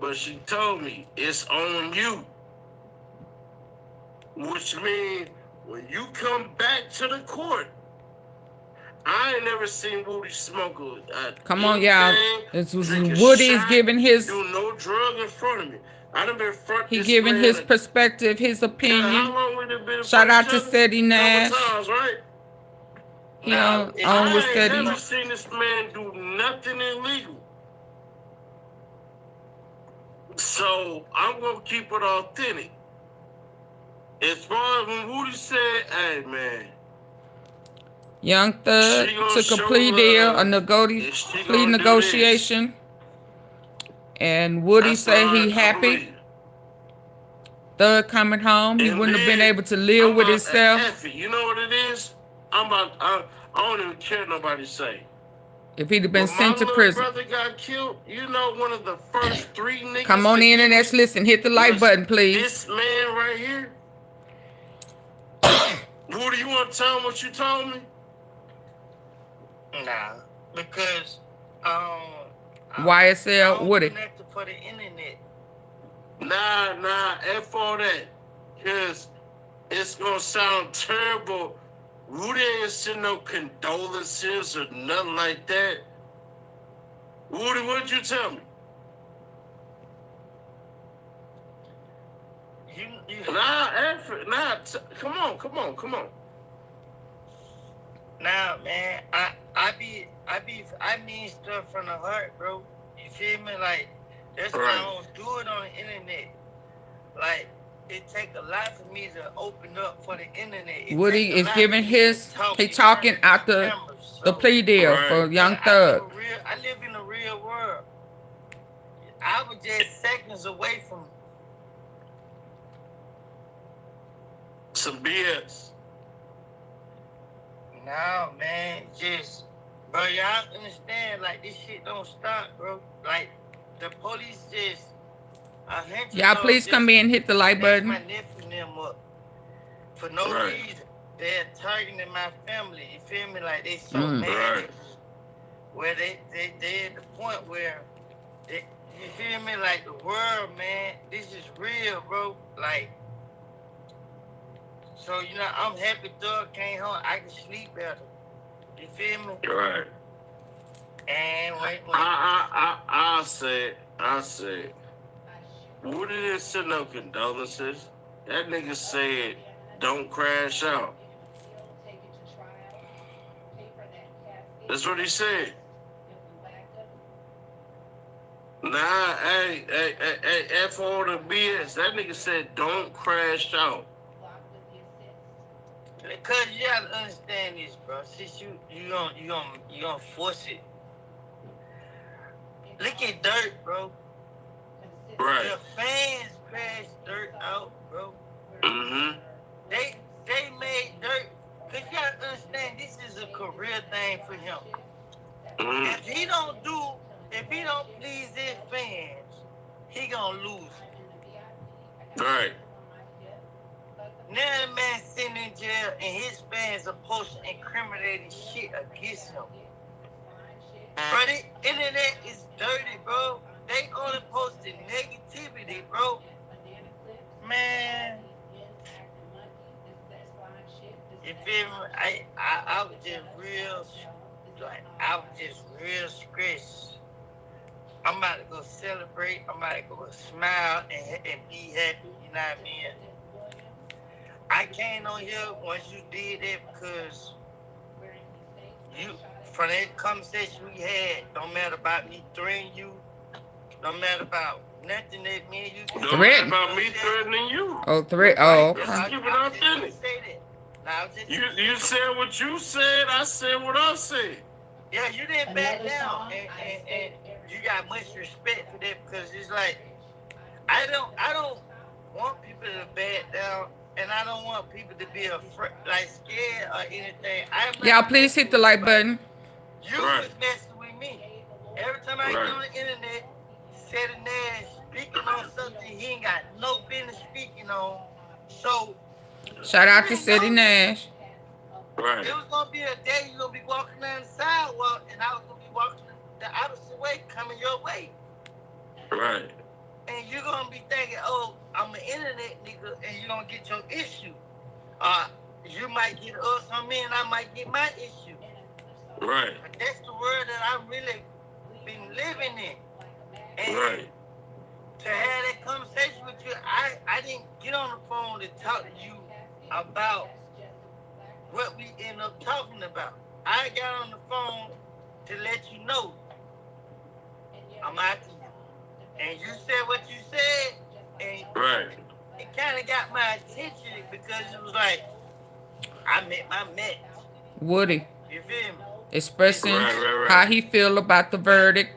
but she told me it's on you. Which means when you come back to the court, I ain't never seen Woody smoke come on, y'all. This was Woody's giving his. Do no drug in front of me. I done been front. He giving his perspective, his opinion. How long we done been? Shout out to Seti Nash. Times, right? He on with Seti. I ain't never seen this man do nothing illegal. So I'm gonna keep it authentic. As far as when Woody said, "Hey man." Young Thug took a plea deal, a plea negotiation, and Woody said he happy. Thug coming home, he wouldn't have been able to live with himself. You know what it is? I don't even care nobody say. If he'd have been sent to prison. My brother got killed. You know, one of the first 3 niggas. Come on in and let's listen. Hit the like button, please. This man right here. Woody, you want to tell him what you told me? Nah, because YSL Woody. Connected for the internet. Nah, F all that. Cause it's gonna sound terrible. Woody ain't send no condolences or nothing like that. Woody, what'd you tell me? Come on. Nah, man, I mean stuff from the heart, bro. You feel me? Like, that's why I don't do it on the internet. Like, it take a lot for me to open up for the internet. Woody is giving his, he talking out the plea deal for Young Thug. I live in the real world. I was just seconds away from some BS. No, man, just, bro, y'all understand, like, this shit don't stop, bro. Like, the police just, y'all please come in and hit the like button. My nephew and them up for no reason. They're targeting my family. You feel me? Like, they so mad. Where they at the point where, you feel me? Like, the world, man, this is real, bro. Like, so, you know, I'm happy Thug came home. I can sleep better. You feel me? Right. And when I said, Woody didn't send no condolences. That nigga said, don't crash out. That's what he said. Nah, hey, F all the BS. That nigga said, don't crash out. Because you gotta understand this, bro. Since you gonna force it. Look at Dirt, bro. Right. The fans crashed Dirt out, bro. Mm-hmm. They made Dirt. Cause you gotta understand, this is a career thing for him. Mm-hmm. If he don't please his fans, he gonna lose. Right. Now the man sitting in jail and his fans are posting incriminating shit against him. Bro, the internet is dirty, bro. They only posting negativity, bro. Man. You feel me? I was just real stressed. I'm about to go celebrate. I'm about to go smile and be happy. You know what I mean? I came on here once you did that because from that conversation we had, don't matter about me threatening you, don't matter about nothing that me and you. Don't matter about me threatening you. Oh, threat. Oh, let's keep it authentic. You said what you said. I said what I said. Yeah, you didn't back down, and you got much respect for that because it's like I don't want people to back down. And I don't want people to be afraid, like scared or anything. Y'all please hit the like button. You was messing with me. Every time I get on the internet, Seti Nash speaking on something he ain't got no business speaking on. So shout out to Seti Nash. Right. It was gonna be a day you're gonna be walking down the sidewalk and I was gonna be walking the opposite way, coming your way. Right. and you're gonna be thinking, oh, I'm an internet nigga, and you're gonna get your issue. You might get us on me, and I might get my issue. Right. But that's the world that I've really been living in. And Right. to have that conversation with you, I didn't get on the phone to talk to you about what we end up talking about. I got on the phone to let you know I'm after you. And you said what you said, and Right. it kind of got my attention because it was like, I met my match. Woody. You feel me? Expressing Right. how he feel about the verdict.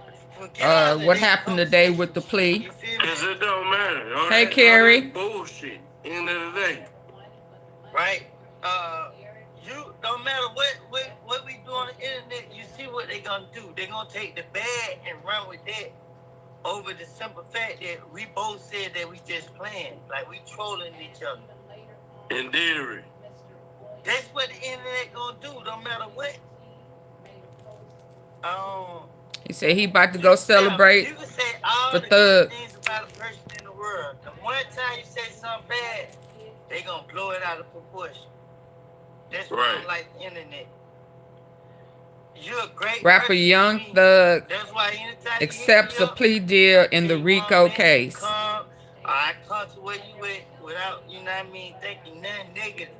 What happened today with the plea. You feel me? Because it don't matter. All Hey, that, Carrie. all that bullshit. End of the day. Right? You no matter what we do on the internet, you see what they gonna do. They're gonna take the bad and run with that over the simple fact that we both said that we just playing, like we trolling each other. Indeed. That's what the internet gonna do, no matter what. He said he about to go celebrate You can say all the the thug. good things about a person in the world. The one time you say something bad, they gonna blow it out of proportion. That's why Right. I like the internet. You're a great Rapper person to Young me. Thug That's why anytime accepts you a plea deal in the you RICO want me to case. come, I come to where you at without, you know what I mean, thinking nothing negative.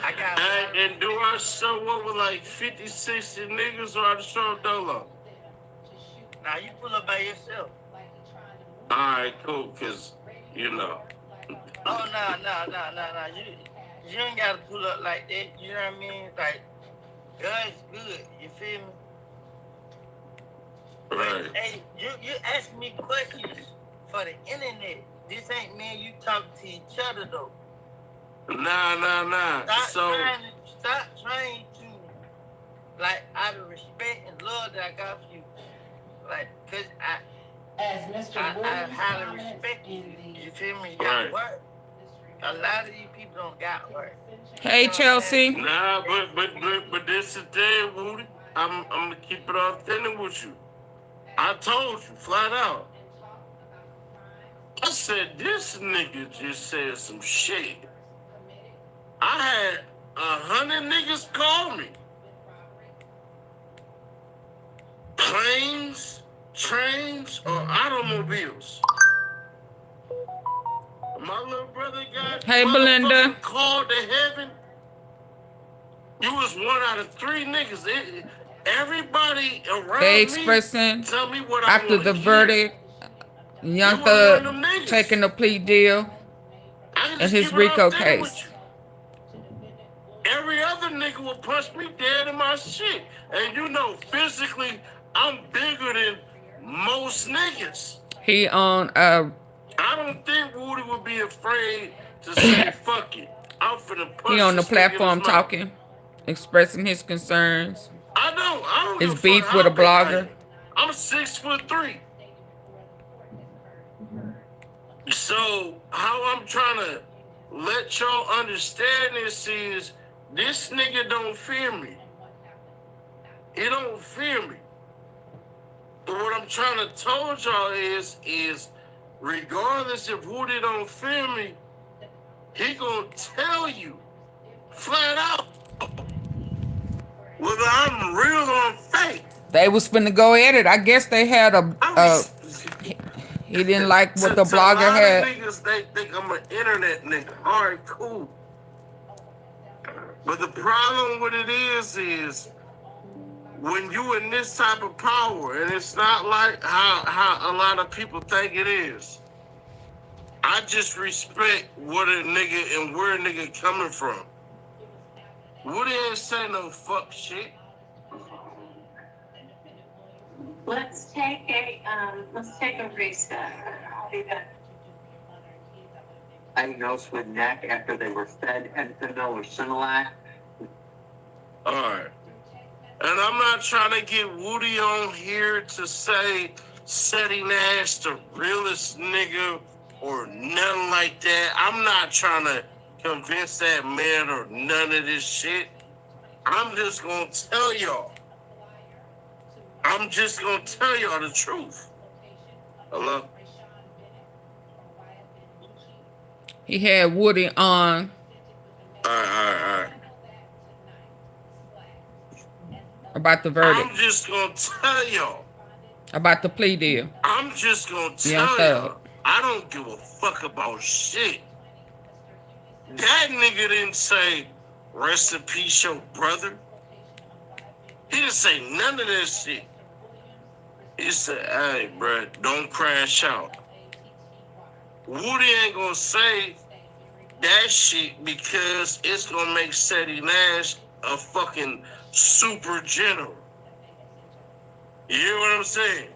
I got And do I show up with like 50, 60 niggas, or I just show up dolo? now you pull up by yourself. Alright, cool, because, you know. Oh no. You ain't gotta pull up like that, you know what I mean? Like, God's good, you feel me? Right. Hey, you ask me questions for the internet. This ain't me and you talking to each other though. Nah. Stop trying to, like, out of respect and love that I got for you, like, cause I highly respect you. You feel me? You got work. A lot of these people don't got work. Hey, Chelsea. Nah, but this is there, Woody. I'm gonna keep it authentic with you. I told you flat out. I said this nigga just said some shit. I had 100 niggas call me. Planes, trains, or automobiles. My little brother got Hey, Belinda. called to heaven. You was one out of 3 niggas. Everybody around They me expressing tell me what after I the hear. verdict, Young You one of them Thug niggas. taking a plea deal I can in just his keep it RICO authentic with case. you. Every other nigga will punch me dead in my shit. And you know, physically, I'm bigger than most niggas. He on I don't think Woody would be afraid to say fuck it. I'm finna punch he on the this nigga in his platform mouth. talking, expressing his concerns. I don't His give a beef fuck with how a big I blogger. am. I'm 6'3". So how I'm trying to let y'all understand this is this nigga don't fear me. He don't fear me. But what I'm trying to tell y'all is regardless if Woody don't fear me, he gonna tell you flat out whether I'm real or fake. They was finna go at it. I guess they had he didn't like what the blogger had. A lot of niggas, they think I'm an internet nigga. All right, cool. But the problem with it is when you in this type of power, and it's not like how a lot of people think it is. I just respect what a nigga and where a nigga coming from. Woody ain't say no fuck shit. Let's take a reset. I'll be back. Diagnosed with neck after they were fed fentanyl or Similac. All right. And I'm not trying to get Woody on here to say setting ass the realest nigga or nothing like that. I'm not trying to convince that man or none of this shit. I'm just gonna tell y'all. I'm just gonna tell y'all the truth. Hello? He had Woody on. All right. About the verdict. I'm just gonna tell y'all. About the plea deal. I'm just gonna Young tell Thug. y'all. I don't give a fuck about shit. That nigga didn't say, rest in peace, your brother. He didn't say none of that shit. He said, hey, bro, don't crash out. Woody ain't gonna say that shit because it's gonna make Seti Nash a fucking super general. You hear what I'm saying?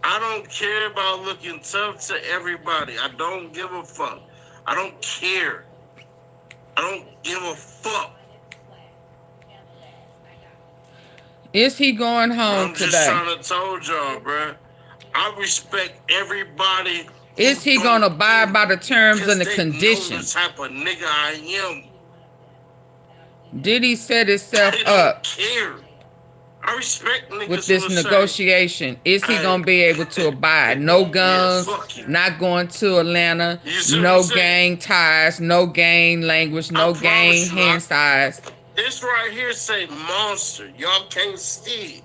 I don't care about looking tough to everybody. I don't give a fuck. I don't care. I don't give a fuck. Is he going home I'm today? just trying to told y'all, bruh. I respect everybody. Is he going to abide by the terms and the conditions? Know the type of nigga I am. Diddy set himself I up don't care. I respect niggas with this negotiation. Is he going to be able to abide? No guns, not going to Atlanta, no gang ties, no gang language, no gang hand size. This right here say monster. Y'all can't see it.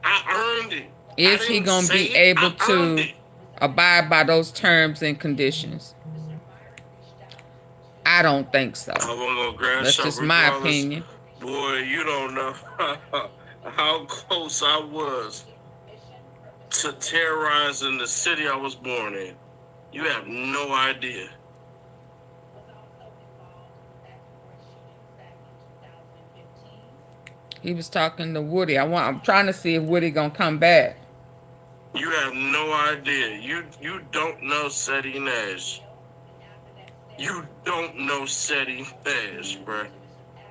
I earned it. Is he going to be able to abide by those terms and conditions? I don't think so. That's just my opinion. Boy, you don't know how close I was to terrorizing the city I was born in. You have no idea. He was talking to Woody. I'm trying to see if Woody gonna come back. You have no idea. You don't know Seti Nash. You don't know Seti Nash, bruh.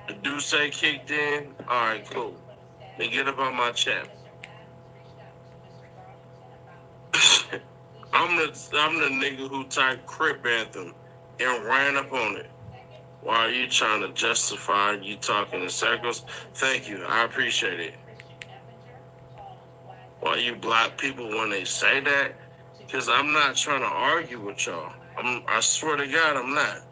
The Duce kicked in. All right, cool. Then get up on my chat. I'm the nigga who typed Crip Anthem and ran up on it. Why are you trying to justify you talking in circles? Thank you. I appreciate it. Why you block people when they say that? Because I'm not trying to argue with y'all. I swear to God, I'm not.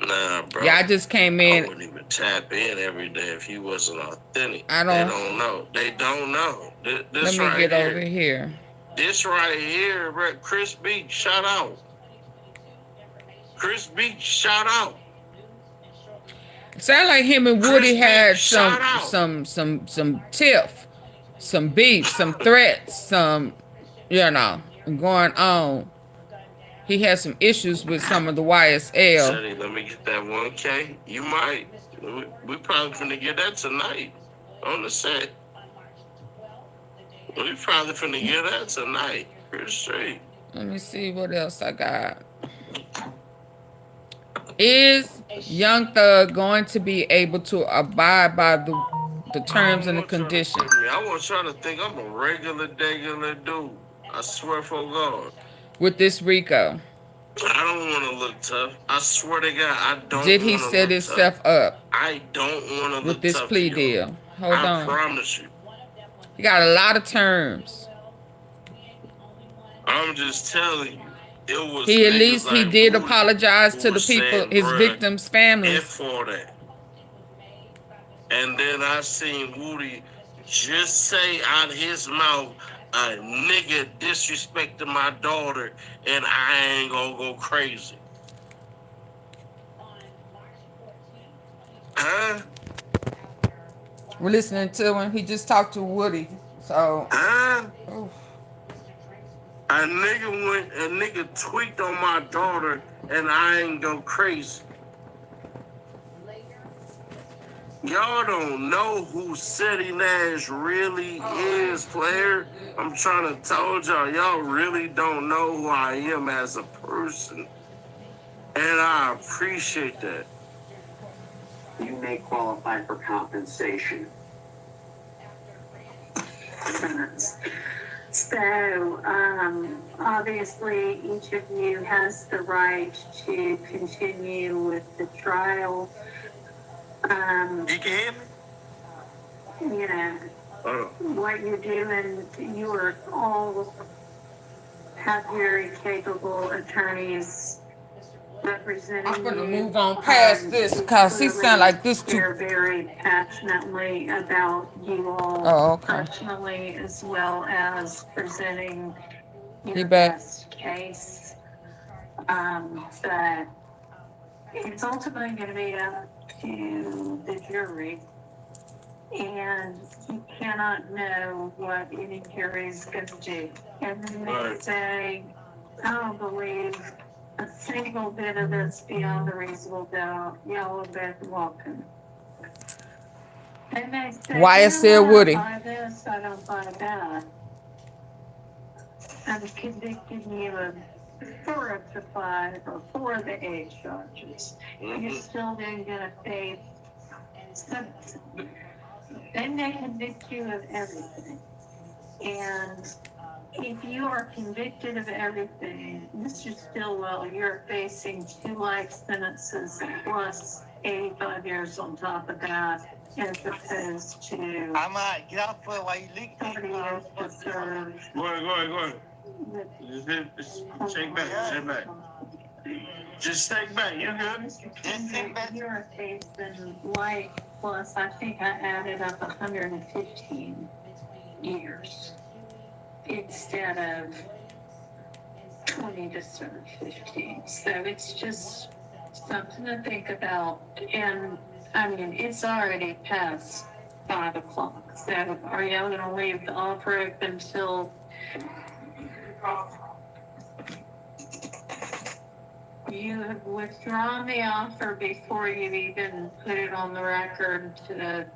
Nah, bro. Yeah, I just came in. I wouldn't even tap in every day if he wasn't authentic. They don't know. They don't know. This let me right get over here. This right here, bro. Chris Beach, shout out. Chris Beach, shout out. Sound like him and Woody had some tiff, some beef, some threats, some, you know, going on. He had some issues with some of the YSL. Sonny, let me get that 1K. You might. We probably finna get that tonight on the set. We probably finna get that tonight. Pretty straight. Let me see what else I got. Is Young Thug going to be able to abide by the terms and the conditions? I was trying to think I'm a regular dude. I swear for God. With this Rico. I don't want to look tough. I swear to God, I don't. Did he set himself up? I don't want to look with this tough plea deal. Hold on. I promise you. He got a lot of terms. I'm just telling you. It was he at least like he did apologize to the people, his victims' families. For that. And then I seen Woody just say out of his mouth, a nigga disrespecting my daughter, and I ain't gonna go crazy. Huh? We're listening to him. He just talked to Woody. So. Huh? Oof. A nigga tweaked on my daughter, and I ain't go crazy. Y'all don't know who Seti Nash really is, player. I'm trying to tell y'all really don't know who I am as a person. And I appreciate that. You may qualify for compensation. So, obviously, each of you has the right to continue with the trial. You can hear me? You know, what you're doing, you are all have very capable attorneys representing I'm gonna you. move on past this because he sound like this too. They're very passionately about you all Okay. personally, as well as presenting your back. best case. But it's ultimately going to be up to the jury, and you cannot know what any jury is going to do. And then they say, I don't believe a single bit of this beyond a reasonable doubt. Y'all are both welcome. And they say, YSL Woody. I don't buy this, I don't buy that. I'm convicting you of 4 of the 5 or 4 of the 8 charges. You're still then going to face sentencing. Then they convict you of everything. And if you are convicted of everything, Mr. Stillwell, you're facing 2 life sentences plus 85 years on top of that, as opposed to I might get off for while you leak 30 years to serve. Go ahead. Just shake back. Just shake back. You good? Just sit back. You're facing life plus, I think I added up 115 years instead of 20 to serve 15. So it's just something to think about. And I mean, it's already past 5 o'clock. So are y'all going to leave the offer open until you have withdrawn the offer before you even put it on the record to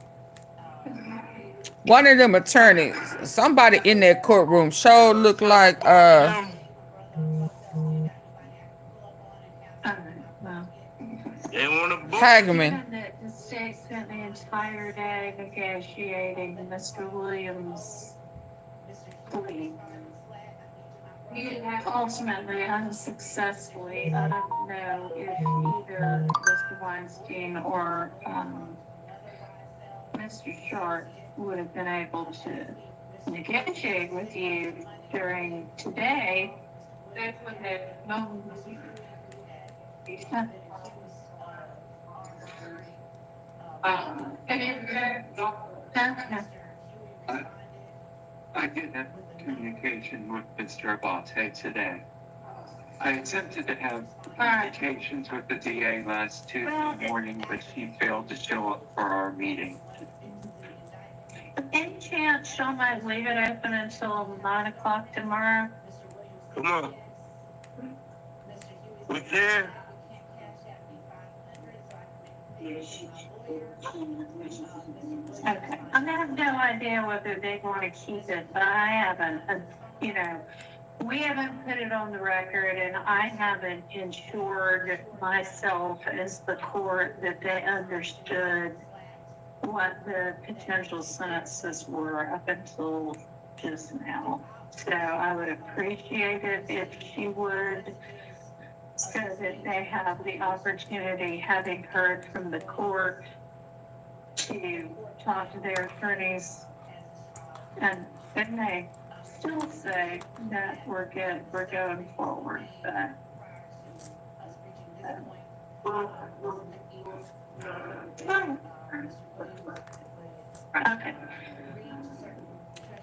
One of them attorneys, somebody in that courtroom, sure looked like well, They want to book. Hagerman. given that the state spent the entire day negotiating Mr. Williams' plea, ultimately unsuccessfully. I don't know if either Mr. Weinstein or Mr. Sharp would have been able to negotiate with you during today. That's when the I did have communication with Mr. Abate today. I attempted to have communications with the DA last Tuesday morning, but he failed to show up for our meeting. Any chance y'all might leave it open until 9 o'clock tomorrow? Come on. We can. Okay. I have no idea whether they want to keep it, but I haven't, we haven't put it on the record, and I haven't ensured myself as the court that they understood what the potential sentences were up until just now. So I would appreciate it if she would, so that they have the opportunity, having heard from the court, to talk to their attorneys, and then they still say that we're good, we're going forward, but okay.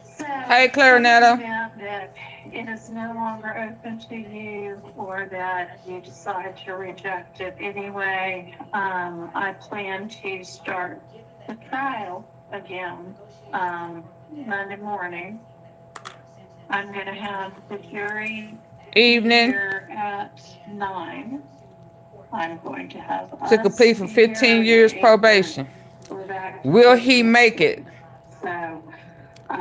So, Hey, Clarinetta. that it is no longer open to you, or that you decide to reject it anyway. I plan to start the trial again Monday morning. I'm going to have the jury Evening. here at 9. I'm going to have Took a plea for 15 years probation. Will he make it? So,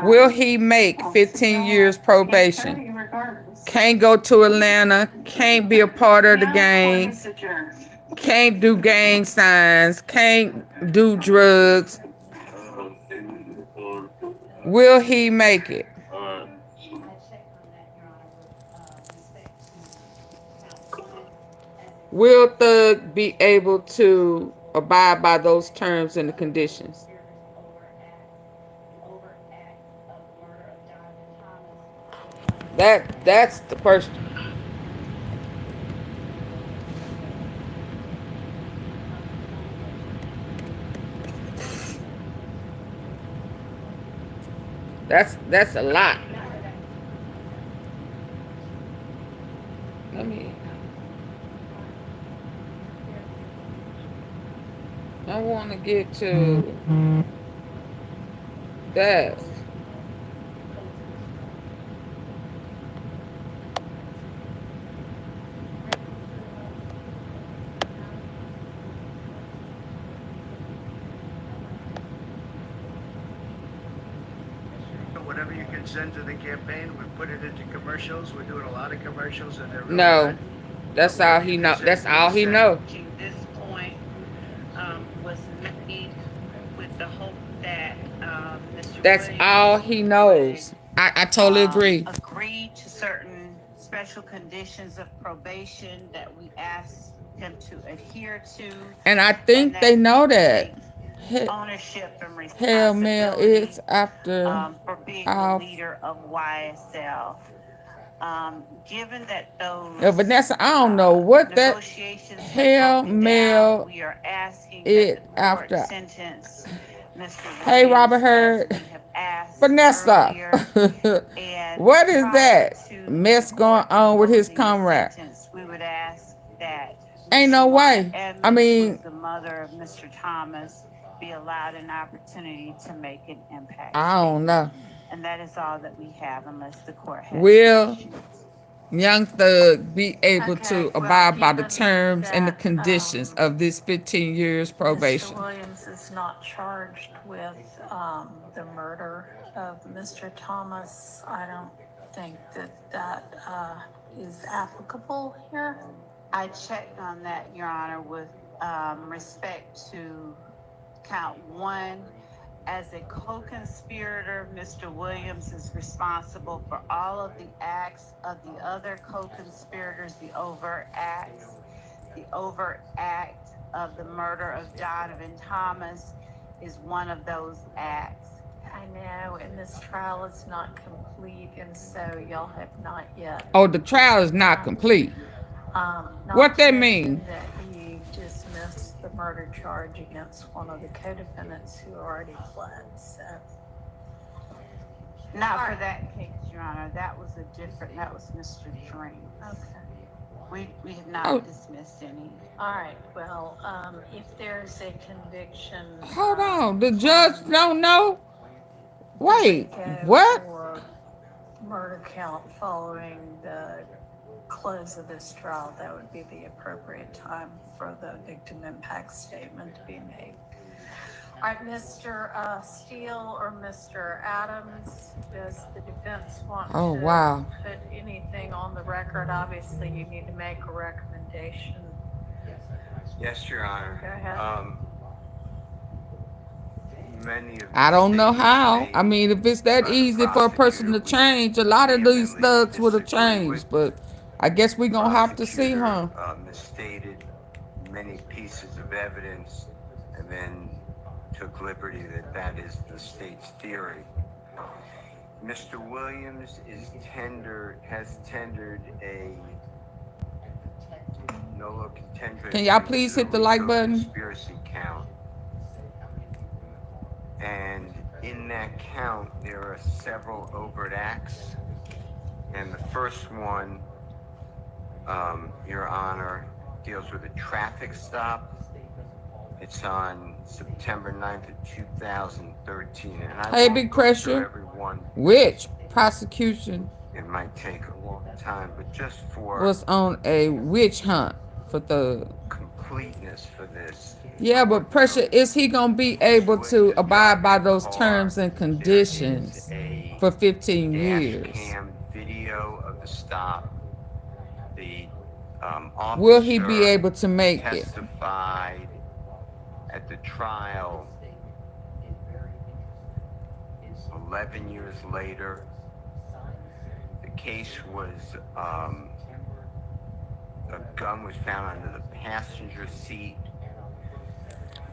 Will he make 15 years probation? Can't go to Atlanta. Can't be a part of the gang. Can't do gang signs. Can't do drugs. Will he make it? Will Thug be able to abide by those terms and the conditions? That's the person. That's a lot. Let me. I want to get to that. Whatever you can send to the campaign, we put it into commercials. We're doing a lot of commercials, and they're really No, good. that's all he know. That's all he know. This point was made with the hope that Mr. That's Williams all he knows. I totally agree. Agreed to certain special conditions of probation that we asked him to adhere to. And I think they know that. Ownership and Hell, Mel, it's after for being our the leader of YSL. Given that those Vanessa, I don't know what that hell Mel we are asking it that the court after. sentence Mr. Hey, Williams Robert as Hurd. we have asked Vanessa, earlier, and what is prior that to mess the going court on with his imposing the comrade? sentence, we would ask that Ain't no Mr. way. Evans, I mean, who's the mother of Mr. Thomas, be allowed an opportunity to make an impact. I don't know. And that is all that we have, unless the court has Will questions. Young Thug be able Okay, to well, abide by the given terms and the that, conditions of this 15 years probation? Mr. Williams is not charged with the murder of Mr. Thomas. I don't think that is applicable here. I checked on that, Your Honor, with respect to count one. As a co-conspirator, Mr. Williams is responsible for all of the acts of the other co-conspirators, the overt acts. The overt act of the murder of Donovan Thomas is one of those acts. I know, and this trial is not complete, and so y'all have not yet. Oh, the trial is not complete. What that mean? That you dismissed the murder charge against one of the co-defendants who already pled. So, Not for that case, Your Honor. That was Mr. Dream. okay. We have not dismissed any. All right. Well, if there's a conviction. Hold on. The judge don't know? Wait, go what? for murder count following the close of this trial, that would be the appropriate time for the victim impact statement to be made. All right, Mr. Steele or Mr. Adams, does the defense want to put anything on the record? Obviously, you need to make a recommendation. Yes, Your Honor. Go ahead. I don't know how. I mean, if it's that easy for a person to change, a lot of these thugs would have changed, but I guess we're going to have to see, huh? Misstated many pieces of evidence and then took liberty that is the state's theory. Mr. Williams has tendered a nolo contendere. Can y'all please hit the like button? Conspiracy count. And in that count, there are several overt acts. And the first one, Your Honor, deals with a traffic stop. It's on September 9th of 2013. And Hey, Big Pressure. Which prosecution it might take a long time, but just for was on a witch hunt for the completeness for this. Yeah, but Pressure, is he going to be able to abide by those terms and conditions for 15 years? Cam video of the stop. The Will he be able to make it? Testified at the trial 11 years later. The case was a gun was found under the passenger seat.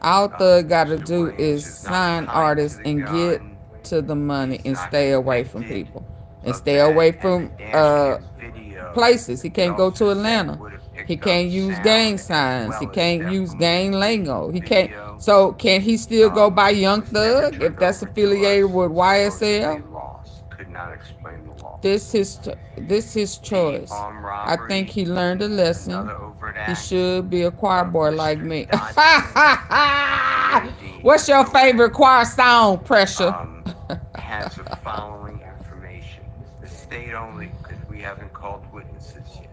All Thug got to do is sign artists and get to the money and stay away from people. and of stay that away and from the dash cam video, places. He the can't go to officer said Atlanta. would have picked He up can't use sound gang as signs. He well as can't use definitely gang lingo. He can't. video. So can he still go by Young Was never Thug if turned that's over to affiliated us, with supposedly YSL? lost. Could not explain the law. This his choice. armed I think robbery, he learned a lesson. another overt He act should be a choir of boy like Mr. me. Dodson, What's your favorite choir song, Pressure? has the following information. The state only, because we haven't called witnesses yet.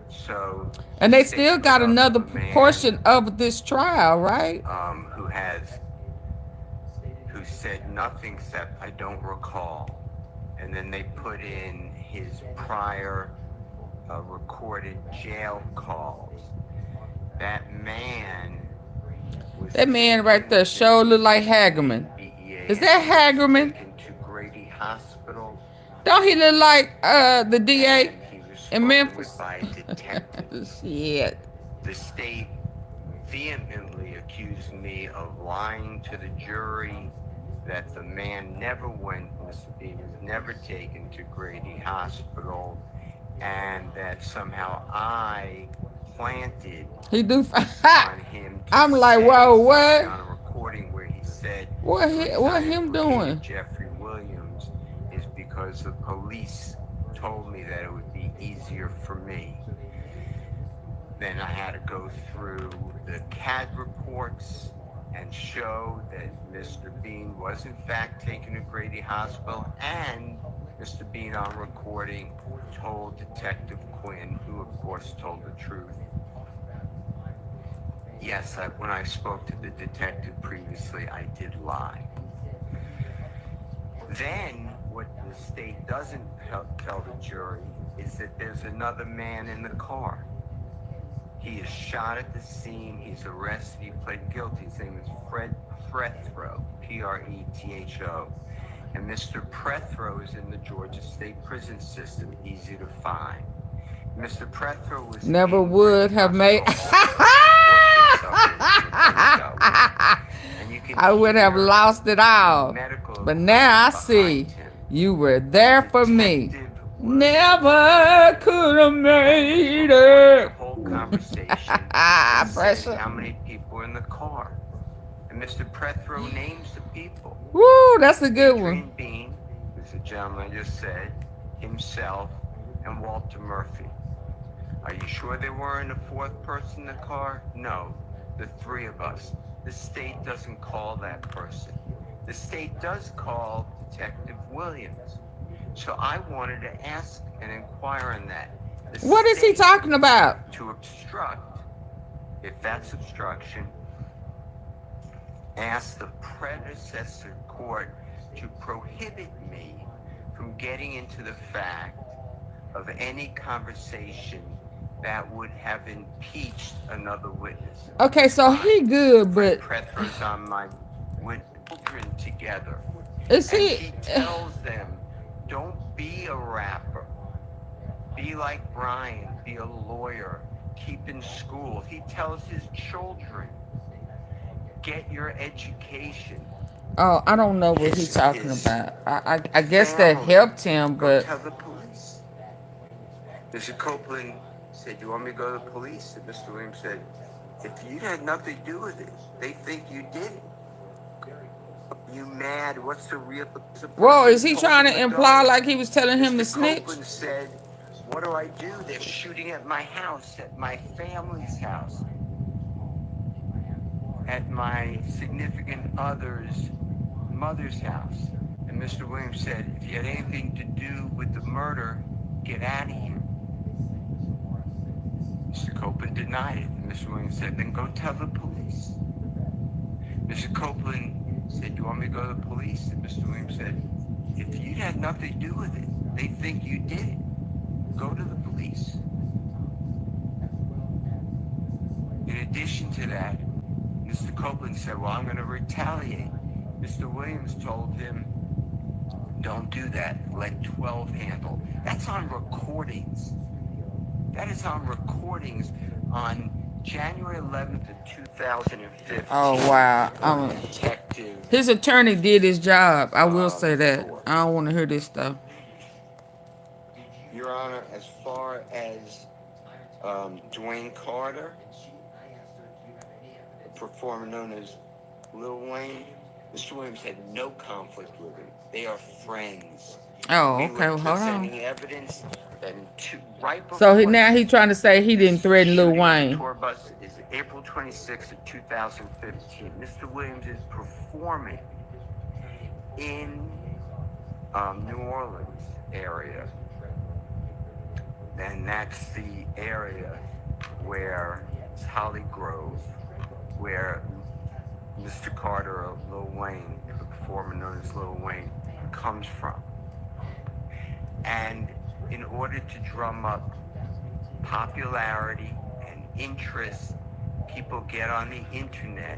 So, And they the state still got put up another a man, portion of this trial, right? who said nothing except I don't recall, and then they put in his prior recorded jail calls. That man was right there sure look like Hagerman. Is that Hagerman? taken to Grady Hospital. Don't he look like the DA And he was in spoken Memphis? with by a detective. Shit. The state vehemently accused me of lying to the jury, that the man never went, he was never taken to Grady Hospital, and that somehow I planted He do. on him. I'm like, whoa, what? On a recording where he said, What him doing? Jeffrey Williams is because the police told me that it would be easier for me. Then I had to go through the CAD reports and show that Mr. Bean was in fact taken to Grady Hospital, and Mr. Bean on recording told Detective Quinn, who of course told the truth. Yes, when I spoke to the detective previously, I did lie. Then, what the state doesn't tell the jury is that there's another man in the car. He is shot at the scene. He's arrested. He pled guilty. His name is Fred Prethro, Pretho. And Mr. Prethro is in the Georgia State Prison System, easy to find. Mr. Prethro was Never would have made. I would have lost it all. But now I see you were there for me. Never could have made it. Whole conversation. Pressure. How many people are in the car? And Mr. Prethro names the people. Woo, that's a good one. Adrian Bean, who's the gentleman I just said, himself, and Walter Murphy. Are you sure there weren't a fourth person in the car? No, the three of us. The state doesn't call that person. The state does call Detective Williams. So I wanted to ask and inquire on that. What is he talking about? To obstruct, if that's obstruction, ask the predecessor court to prohibit me from getting into the fact of any conversation that would have impeached another witness. Okay, so he good, but Prethro's on my children together. Is and he? He tells them, don't be a rapper. Be like Brian. Be a lawyer. Keep in school. He tells his children, get your education. Oh, I don't know what he's talking about. I guess that helped him, Go but tell the police. Mr. Copeland said, you want me to go to the police? And Mr. Williams said, if you had nothing to do with it, they think you did it. You mad? What's the real... Whoa, is he trying to imply like he was telling him to snitch? Copeland said, what do I do? They're shooting at my house, at my family's house, at my significant other's mother's house. And Mr. Williams said, if you had anything to do with the murder, get out of here. Mr. Copeland denied it. And Mr. Williams said, then go tell the police. Mr. Copeland said, you want me to go to the police? And Mr. Williams said, if you had nothing to do with it, they think you did it. Go to the police. In addition to that, Mr. Copeland said, well, I'm going to retaliate. Mr. Williams told him, don't do that. Let 12 handle. That's on recordings. That is on recordings on January 11th of 2015. Oh, wow. Detective. His attorney did his job. I will say that. I don't want to hear this stuff. Your Honor, as far as Dwayne Carter, a performer known as Lil Wayne, Mr. Williams had no conflict with him. They are friends. Oh, We okay. were Well, hold on. presenting evidence that right before So now he trying to say he didn't threaten Lil shooting of the Wayne. tour bus is April 26th of 2015. Mr. Williams is performing in New Orleans area. And that's the area where it's Holly Grove, where Mr. Carter or Lil Wayne, the performer known as Lil Wayne, comes from. And in order to drum up popularity and interest, people get on the internet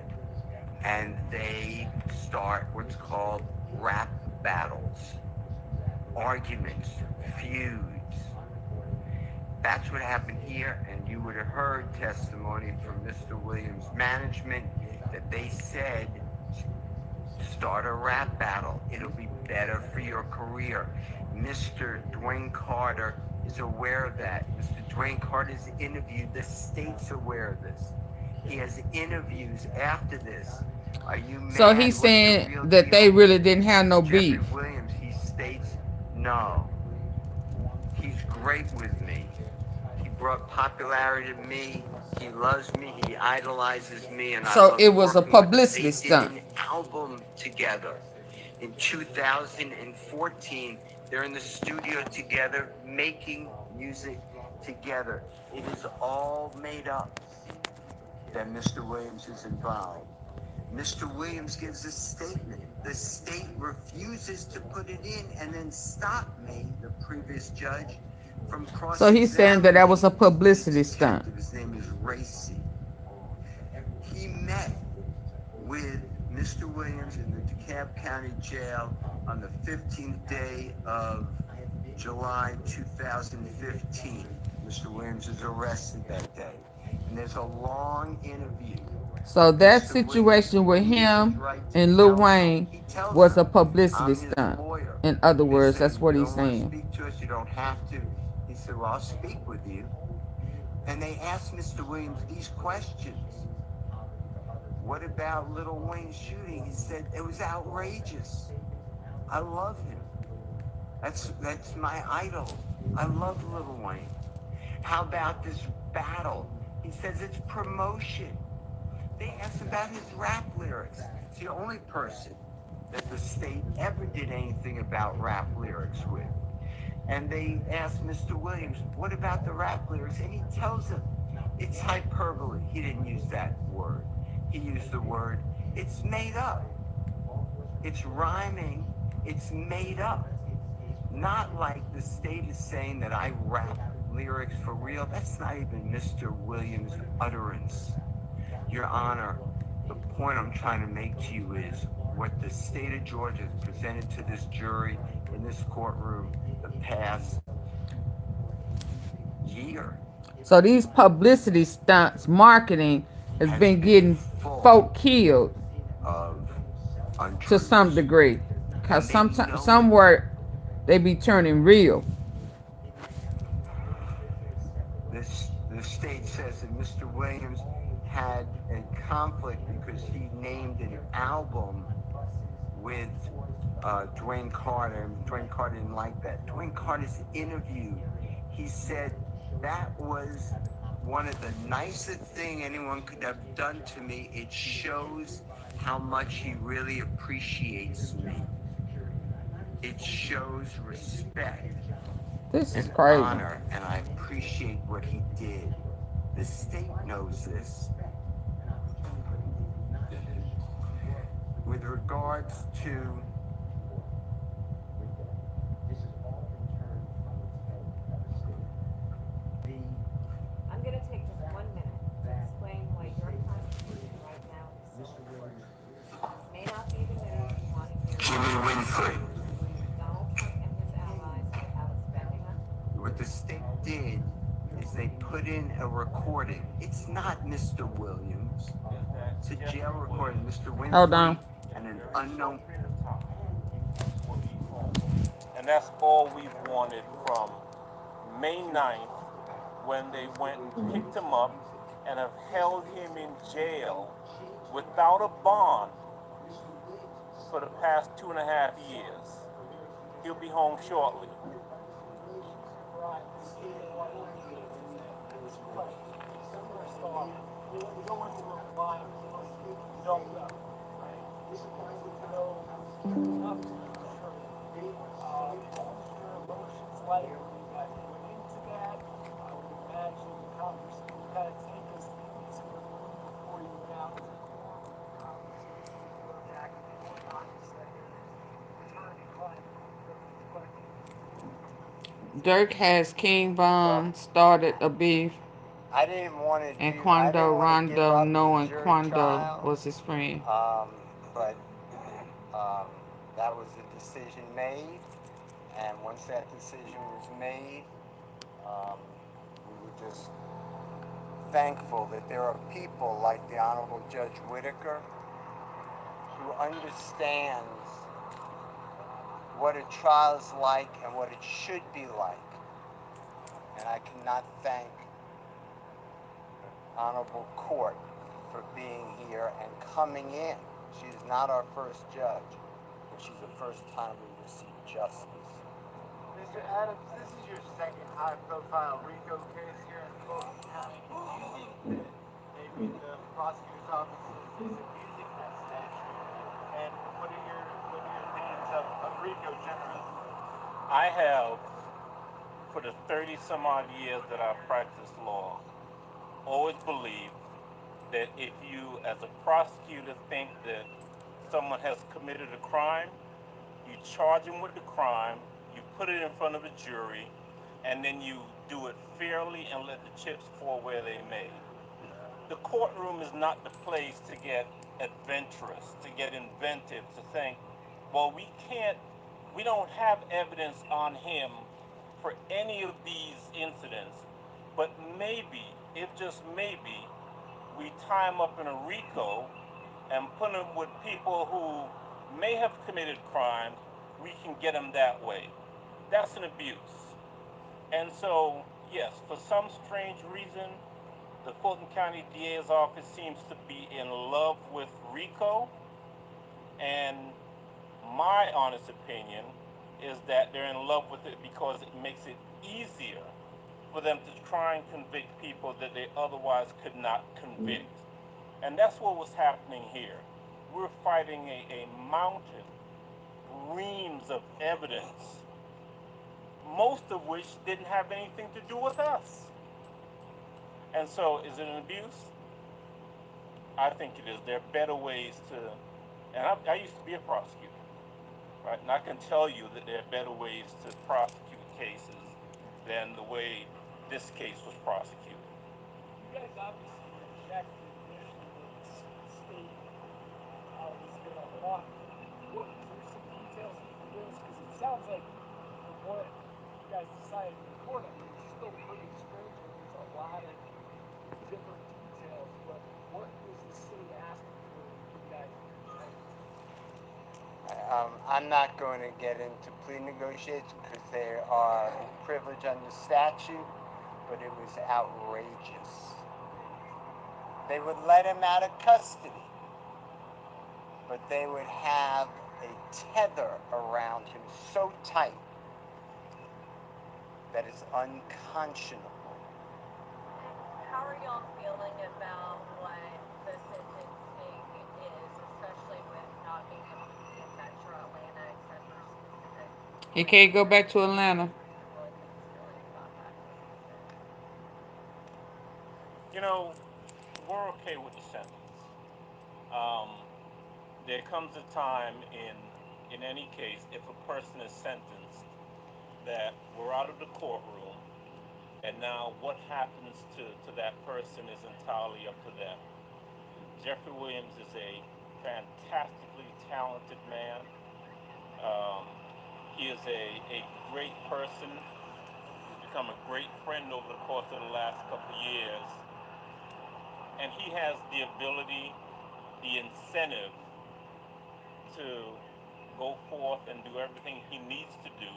and they start what's called rap battles, arguments, feuds. That's what happened here, and you would have heard testimony from Mr. Williams' management that they said, start a rap battle. It'll be better for your career. Mr. Dwayne Carter is aware of that. Mr. Dwayne Carter's interviewed. The state's aware of this. He has interviews after this. Are you mad? So he's saying that they really didn't have no beef. Jeffrey Williams, he states, no. He's great with me. He brought popularity to me. He loves me. He idolizes me. And so I it was a working with him. publicity They stunt. did an album together. In 2014, they're in the studio together, making music together. It is all made up that Mr. Williams is involved. Mr. Williams gives a statement. The state refuses to put it in and then stop me, the previous judge, from crossing. So he's saying that that was a publicity stunt. His name is Racy. He met with Mr. Williams in the DeKalb County Jail on the 15th day of July 2015. Mr. Williams is arrested that day. And there's a long interview. So that situation with him and Lil Wayne was a publicity stunt. In other words, that's what he's saying. Speak to us, you don't have to. He said, well, I'll speak with you. And they asked Mr. Williams these questions. What about Lil Wayne's shooting? He said, it was outrageous. I love him. That's my idol. I love Lil Wayne. How about this battle? He says it's promotion. They asked about his rap lyrics. It's the only person that the state ever did anything about rap lyrics with. And they asked Mr. Williams, what about the rap lyrics? And he tells them, it's hyperbole. He didn't use that word. He used the word, it's made up. It's rhyming. It's made up. Not like the state is saying that I rap lyrics for real. That's not even Mr. Williams' utterance. Your Honor, the point I'm trying to make to you is what the state of Georgia has presented to this jury in this courtroom the past year. So these publicity stunts, marketing, has been getting folk killed to some degree. Because somewhere they be turning real. The state says that Mr. Williams had a conflict because he named an album with Dwayne Carter, and Dwayne Carter didn't like that. Dwayne Carter's interview, he said that was one of the nicest things anyone could have done to me. It shows how much he really appreciates me. It shows respect. This is and crazy. Honor, and I appreciate what he did. The state knows this. With regards to I'm going to take just 1 minute to explain why your contribution right now is so important. May not be the news you want to hear. Jimmy Winfrey. Donald Trump and his allies are out spending us. What the state did is they put in a recording. It's not Mr. Williams. It's a jail recording. Mr. Winfrey. Hold on. And an unknown. And that's all we've wanted from May 9th, when they went and picked him up and have held him in jail without a bond for the past 2.5 years. He'll be home shortly. Dirk has King Von started a beef, I didn't want to and do. I Quando didn't want to give Rondo up knowing the jury Quando trial. was his friend. But that was a decision made, and once that decision was made, we were just thankful that there are people like the Honorable Judge Whitaker who understands what a trial is like and what it should be like. And I cannot thank the Honorable Court for being here and coming in. She is not our first judge, but she's the first time we received justice. Mr. Adams, this is your second high-profile RICO case here in Fulton County. Do you think that maybe the prosecutor's office is abusing that statute? And what are your opinions of RICO generally? I have, for the 30-some odd years that I've practiced law, always believed that if you, as a prosecutor, think that someone has committed a crime, you charge them with the crime, you put it in front of a jury, and then you do it fairly and let the chips fall where they may. The courtroom is not the place to get adventurous, to get inventive, to think, well, we don't have evidence on him for any of these incidents, but maybe, if just maybe, we tie him up in a RICO and put him with people who may have committed crimes, we can get him that way. That's an abuse. And so, yes, for some strange reason, the Fulton County DA's office seems to be in love with RICO, and my honest opinion is that they're in love with it because it makes it easier for them to try and convict people that they otherwise could not convict. And that's what was happening here. We're fighting a mountain, reams of evidence, most of which didn't have anything to do with us. And so, is it an abuse? I think it is. There are better ways to, and I used to be a prosecutor, right? And I can tell you that there are better ways to prosecute cases than the way this case was prosecuted. You guys obviously reject the admission that the state was going to walk. What is there some details you can give us? Because it sounds like from what you guys decided in court, I mean, it's still pretty strange. There's a lot of different details, but what was the state asking for you guys to reject? I'm not going to get into plea negotiations because they are privileged under statute, but it was outrageous. They would let him out of custody, but they would have a tether around him so tight that it's unconscionable. How are y'all feeling about what the sentencing is, especially with not being able to get Metro Atlanta except for specific? He can't go back to Atlanta. You know, we're okay with the sentence. There comes a time in any case, if a person is sentenced, that we're out of the courtroom, and now what happens to that person is entirely up to them. Jeffrey Williams is a fantastically talented man. He is a great person. He's become a great friend over the course of the last couple of years. And he has the ability, the incentive to go forth and do everything he needs to do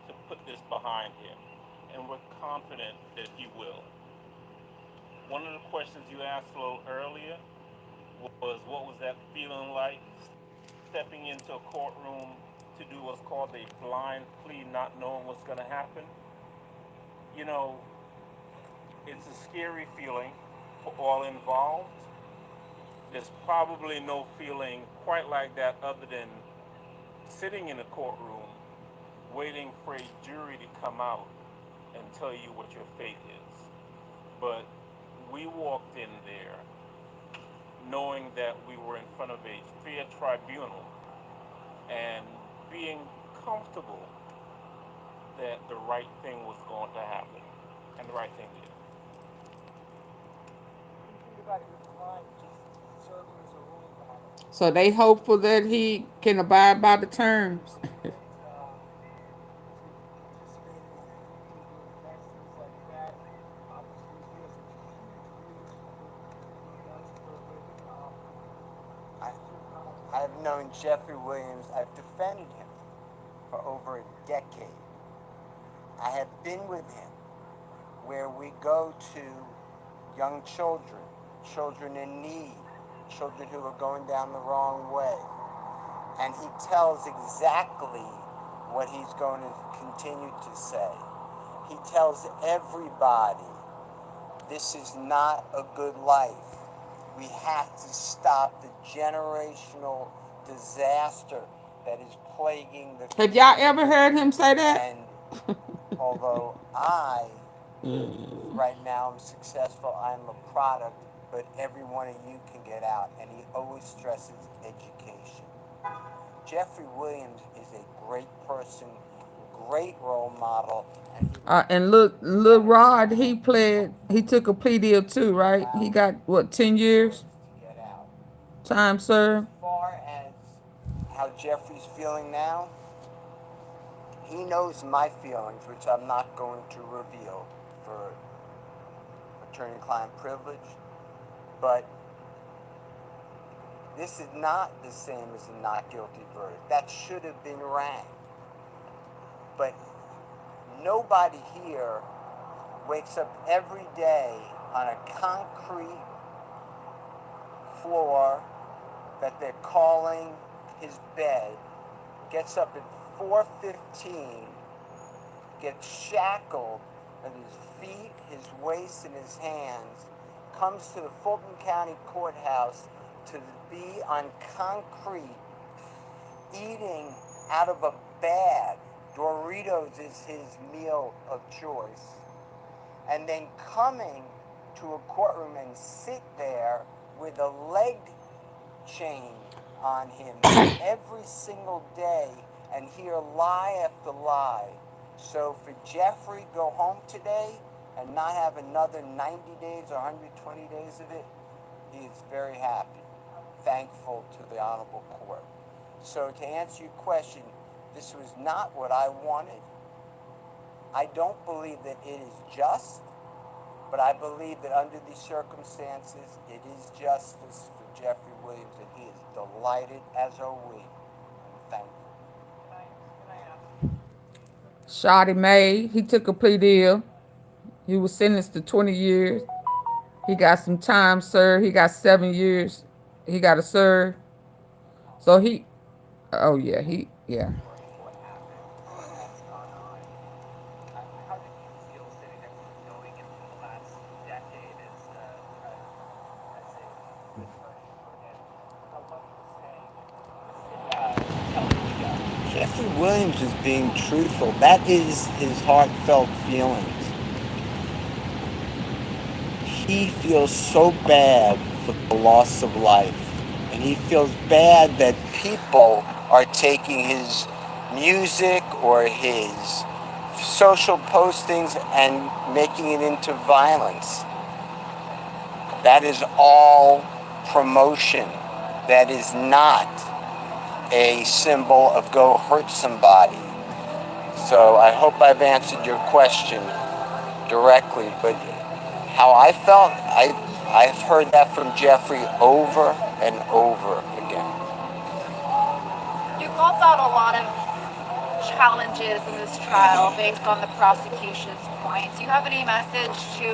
to put this behind him. and we're confident that he will. One of the questions you asked a little earlier was, what was that feeling like, stepping into a courtroom to do what's called a blind plea, not knowing what's going to happen? You know, it's a scary feeling for all involved. There's probably no feeling quite like that other than sitting in a courtroom waiting for a jury to come out and tell you what your fate is. But we walked in there knowing that we were in front of a fair tribunal and being comfortable that the right thing was going to happen. And the right thing did. Think about your client just serving as a ruling model. So they hopeful that he can abide by the terms. I've known Jeffrey Williams, I've defended him for over a decade. I have been with him where we go to young children, children in need, children who are going down the wrong way. And he tells exactly what he's going to continue to say. He tells everybody, this is not a good life. We have to stop the generational disaster that is plaguing the Have y'all ever heard him say that? And although I, right now, am successful, I'm a product, but every one of you can get out. And he always stresses education. Jeffrey Williams is a great person, great role model. And look, Lil Rod, he took a plea deal too, right? He got, what, 10 years? Time served. As far as how Jeffrey's feeling now, he knows my feelings, which I'm not going to reveal for attorney-client privilege, but this is not the same as a not guilty verdict. That should have been rang. But nobody here wakes up every day on a concrete floor that they're calling his bed, gets up at 4:15, gets shackled at his feet, his waist, and his hands, comes to the Fulton County Courthouse to be on concrete, eating out of a bag. Doritos is his meal of choice. And then coming to a courtroom and sit there with a leg chain on him every single day and hear lie after lie. So for Jeffrey go home today and not have another 90 days or 120 days of it, he is very happy, thankful to the Honorable Court. So to answer your question, this was not what I wanted. I don't believe that it is just, but I believe that under these circumstances, it is justice for Jeffrey Williams, and he is delighted, as are we, and thankful. Shotty May, he took a plea deal. He was sentenced to 20 years. He got some time served. He got 7 years. He got to serve. So he, oh yeah, yeah. Jeffrey Williams is being truthful. That is his heartfelt feelings. He feels so bad for the loss of life. And he feels bad that people are taking his music or his social postings and making it into violence. That is all promotion. That is not a symbol of go hurt somebody. So I hope I've answered your question directly, but how I felt, I've heard that from Jeffrey over and over again. You called out a lot of challenges in this trial based on the prosecution's points. Do you have any message to,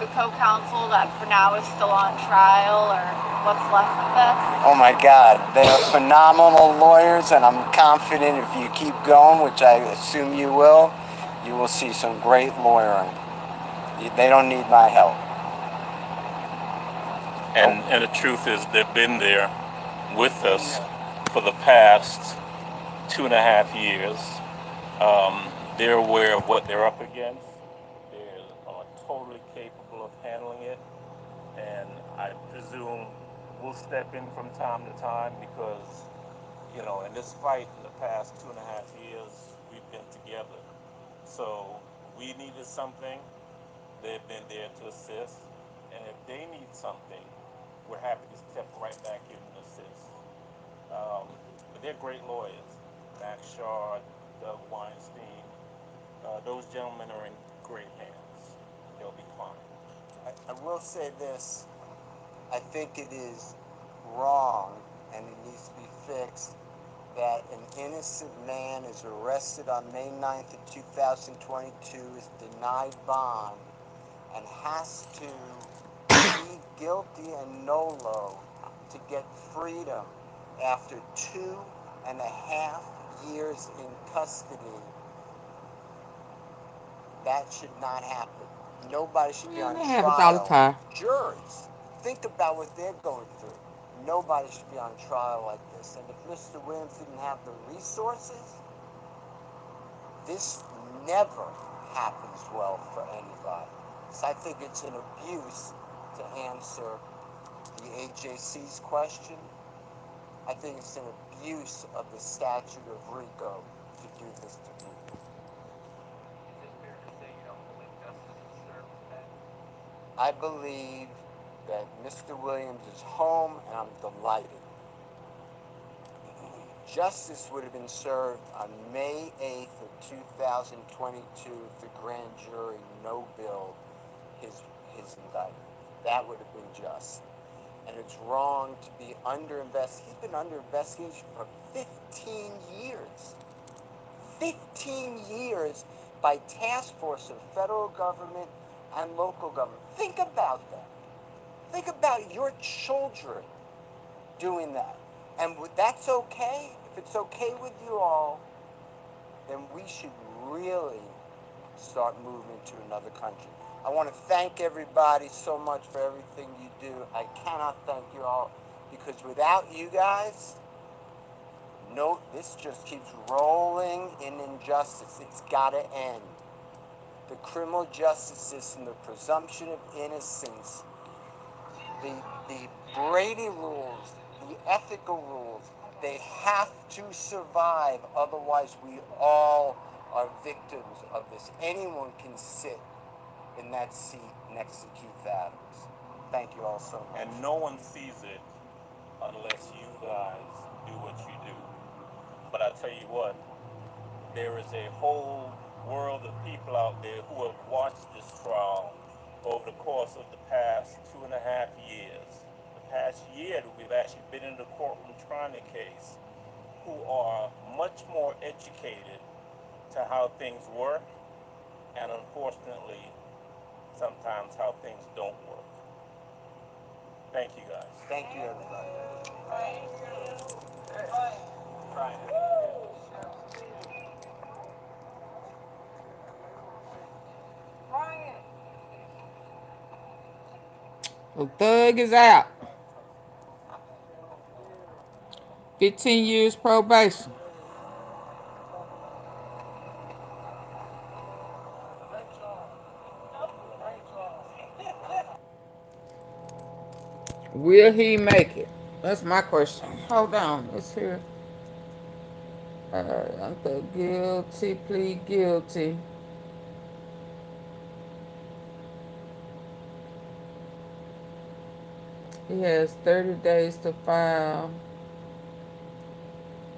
the co-counsel that for now is still on trial, or what's left of this? Oh my God, they're phenomenal lawyers, and I'm confident if you keep going, which I assume you will see some great lawyering. They don't need my help. And the truth is, they've been there with us for the past 2.5 years. They're aware of what they're up against. They are totally capable of handling it. And I presume we'll step in from time to time because, in this fight in the past 2.5 years, we've been together. So we needed something. They've been there to assist. And if they need something, we're happy to step right back in and assist. But they're great lawyers. Max Shard, Doug Weinstein. Those gentlemen are in great hands. They'll be fine. I will say this. I think it is wrong, and it needs to be fixed, that an innocent man is arrested on May 9th of 2022, is denied bond, and has to plead guilty and nolo to get freedom after 2.5 years in custody. That should not happen. Nobody should be on trial. That happens all the time. Juries, think about what they're going through. Nobody should be on trial like this. And if Mr. Williams didn't have the resources, this never happens well for anybody. So I think it's an abuse to answer the AJC's question. I think it's an abuse of the statute of RICO to do this to people. I believe that Mr. Williams is home, and I'm delighted. Justice would have been served on May 8th of 2022 if the grand jury no-billed his indictment. That would have been just. And it's wrong to be under investigation. He's been under investigation for 15 years. 15 years by task force of federal government and local government. Think about that. Think about your children doing that. And that's okay. If it's okay with you all, then we should really start moving to another country. I want to thank everybody so much for everything you do. I cannot thank you all, because without you guys, this just keeps rolling in injustice. It's got to end. The criminal justice system, the presumption of innocence, the Brady rules, the ethical rules, they have to survive. Otherwise, we all are victims of this. Anyone can sit in that seat next to Keith Adams. Thank you all so much. And no one sees it unless you guys do what you do. But I tell you what, there is a whole world of people out there who have watched this trial over the course of the past 2.5 years. The past year that we've actually been in the courtroom trying the case, who are much more educated to how things work, and unfortunately, sometimes how things don't work. Thank you guys. Thank you, everybody. The thug is out. 15 years probation. Will he make it? That's my question. Hold on. Let's hear. Uncle guilty, plead guilty. He has 30 days to file.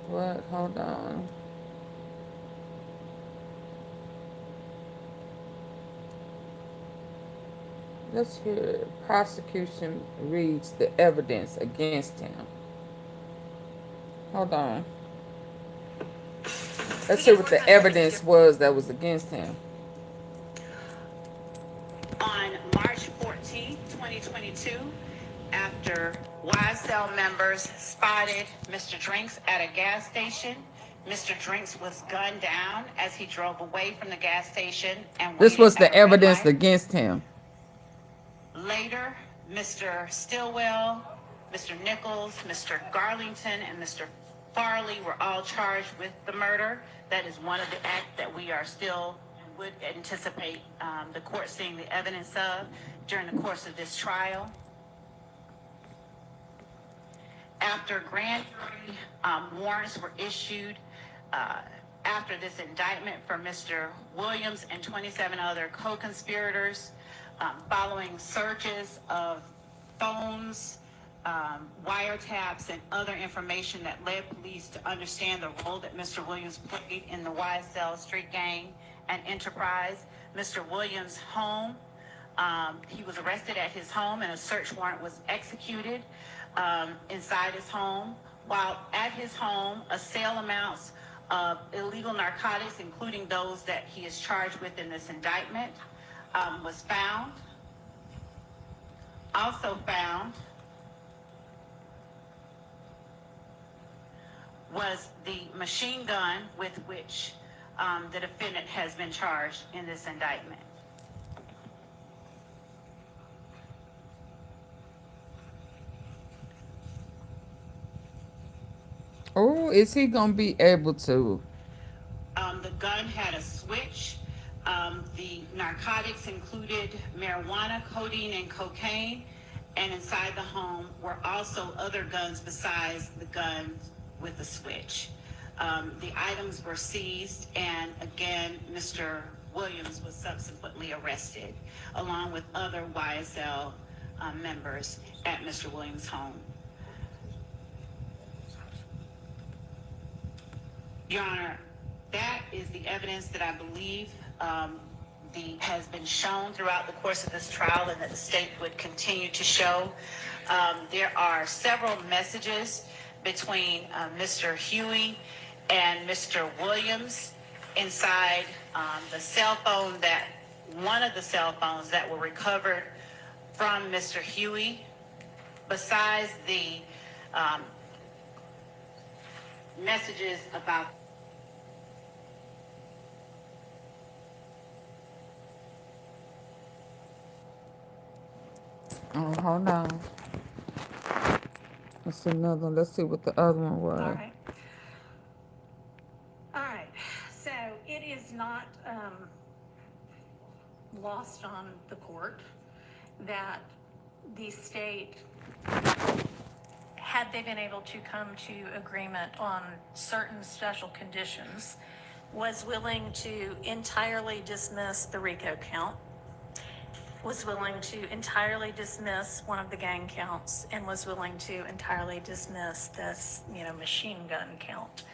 What? Hold on. Let's hear. Prosecution reads the evidence against him. Hold on. Let's see what the evidence was that was against him. On March 14, 2022, after YSL members spotted Mr. Drinks at a gas station, Mr. Drinks was gunned down as he drove away from the gas station and This was the waited at a red evidence light. against him. Later, Mr. Stillwell, Mr. Nichols, Mr. Garlington, and Mr. Farley were all charged with the murder. That is one of the acts that we are still would anticipate the court seeing the evidence of during the course of this trial. After grand jury warrants were issued after this indictment for Mr. Williams and 27 other co-conspirators, following searches of phones, wiretaps, and other information that led police to understand the role that Mr. Williams played in the YSL street gang and enterprise. Mr. Williams' home, he was arrested at his home and a search warrant was executed inside his home. While at his home, a sale amounts of illegal narcotics, including those that he is charged with in this indictment, was found. Also found was the machine gun with which the defendant has been charged in this indictment. Oh, is he gonna be able to? The gun had a switch. The narcotics included marijuana, codeine, and cocaine. And inside the home were also other guns besides the gun with the switch. The items were seized, and again, Mr. Williams was subsequently arrested, along with other YSL members at Mr. Williams' home. Your Honor, that is the evidence that I believe has been shown throughout the course of this trial and that the state would continue to show. There are several messages between Mr. Huey and Mr. Williams inside the cell phone one of the cell phones that were recovered from Mr. Huey. Besides the messages about Oh, hold on. That's another one. Let's see what the other one was. All right. All right. So it is not lost on the court that the state, had they been able to come to agreement on certain special conditions, was willing to entirely dismiss the RICO count, was willing to entirely dismiss one of the gang counts, and was willing to entirely dismiss this, machine gun count.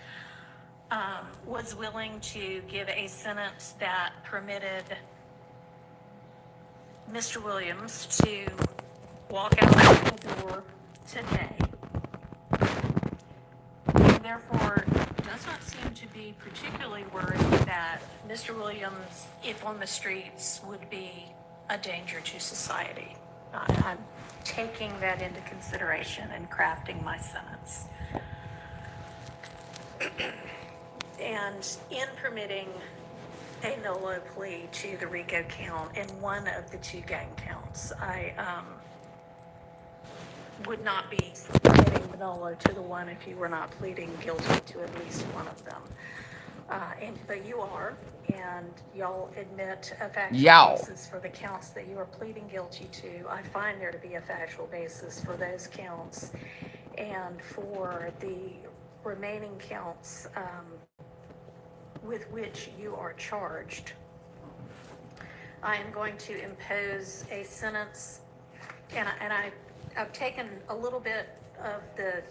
Was willing to give a sentence that permitted Mr. Williams to walk out the door today. And therefore, does not seem to be particularly worried that Mr. Williams, if on the streets, would be a danger to society. I'm taking that into consideration and crafting my sentence. And in permitting a NOLO plea to the RICO count in one of the two gang counts, I would not be giving the NOLO to the one if you were not pleading guilty to at least one of them. But you are, and y'all admit a factual basis for the counts that you are pleading guilty to. I find there to be a factual basis for those counts, and for the remaining counts with which you are charged. I am going to impose a sentence, and I've taken a little bit of the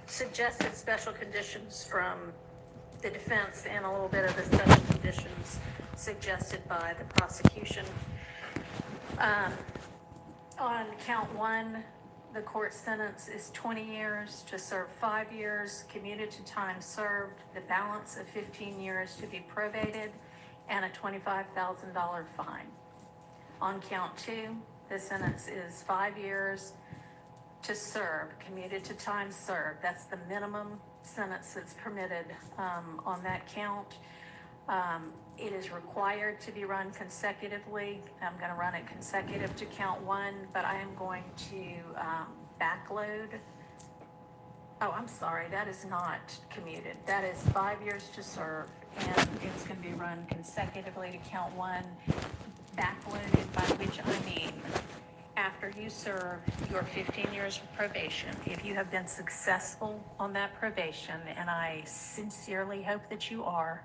suggested special conditions from the defense and a little bit of the special conditions suggested by the prosecution. On count one, the court sentence is 20 years to serve 5 years, commuted to time served, the balance of 15 years to be probated, and a $25,000 fine. On count 2, the sentence is 5 years to serve, commuted to time served. That's the minimum sentence that's permitted on that count. It is required to be run consecutively. I'm going to run it consecutive to count 1, but I am going to backload. Oh, I'm sorry, that is not commuted. That is 5 years to serve, and it's going to be run consecutively to count 1, backloaded, by which I mean after you serve your 15 years of probation, if you have been successful on that probation, and I sincerely hope that you are,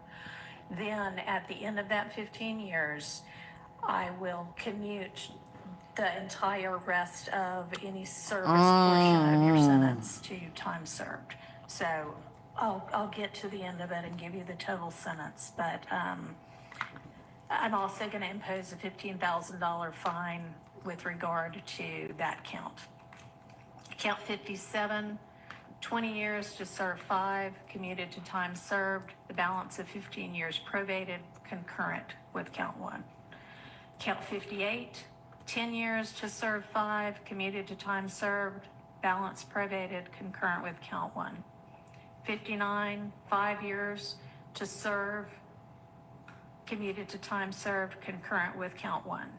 then at the end of that 15 years, I will commute the entire rest of any service portion of your sentence to time served. So I'll get to the end of it and give you the total sentence, but I'm also going to impose a $15,000 fine with regard to that count. Count 57, 20 years to serve 5, commuted to time served, the balance of 15 years probated, concurrent with count 1. Count 58, 10 years to serve 5, commuted to time served, balance probated, concurrent with count 1. 59, 5 years to serve, commuted to time served, concurrent with count 1.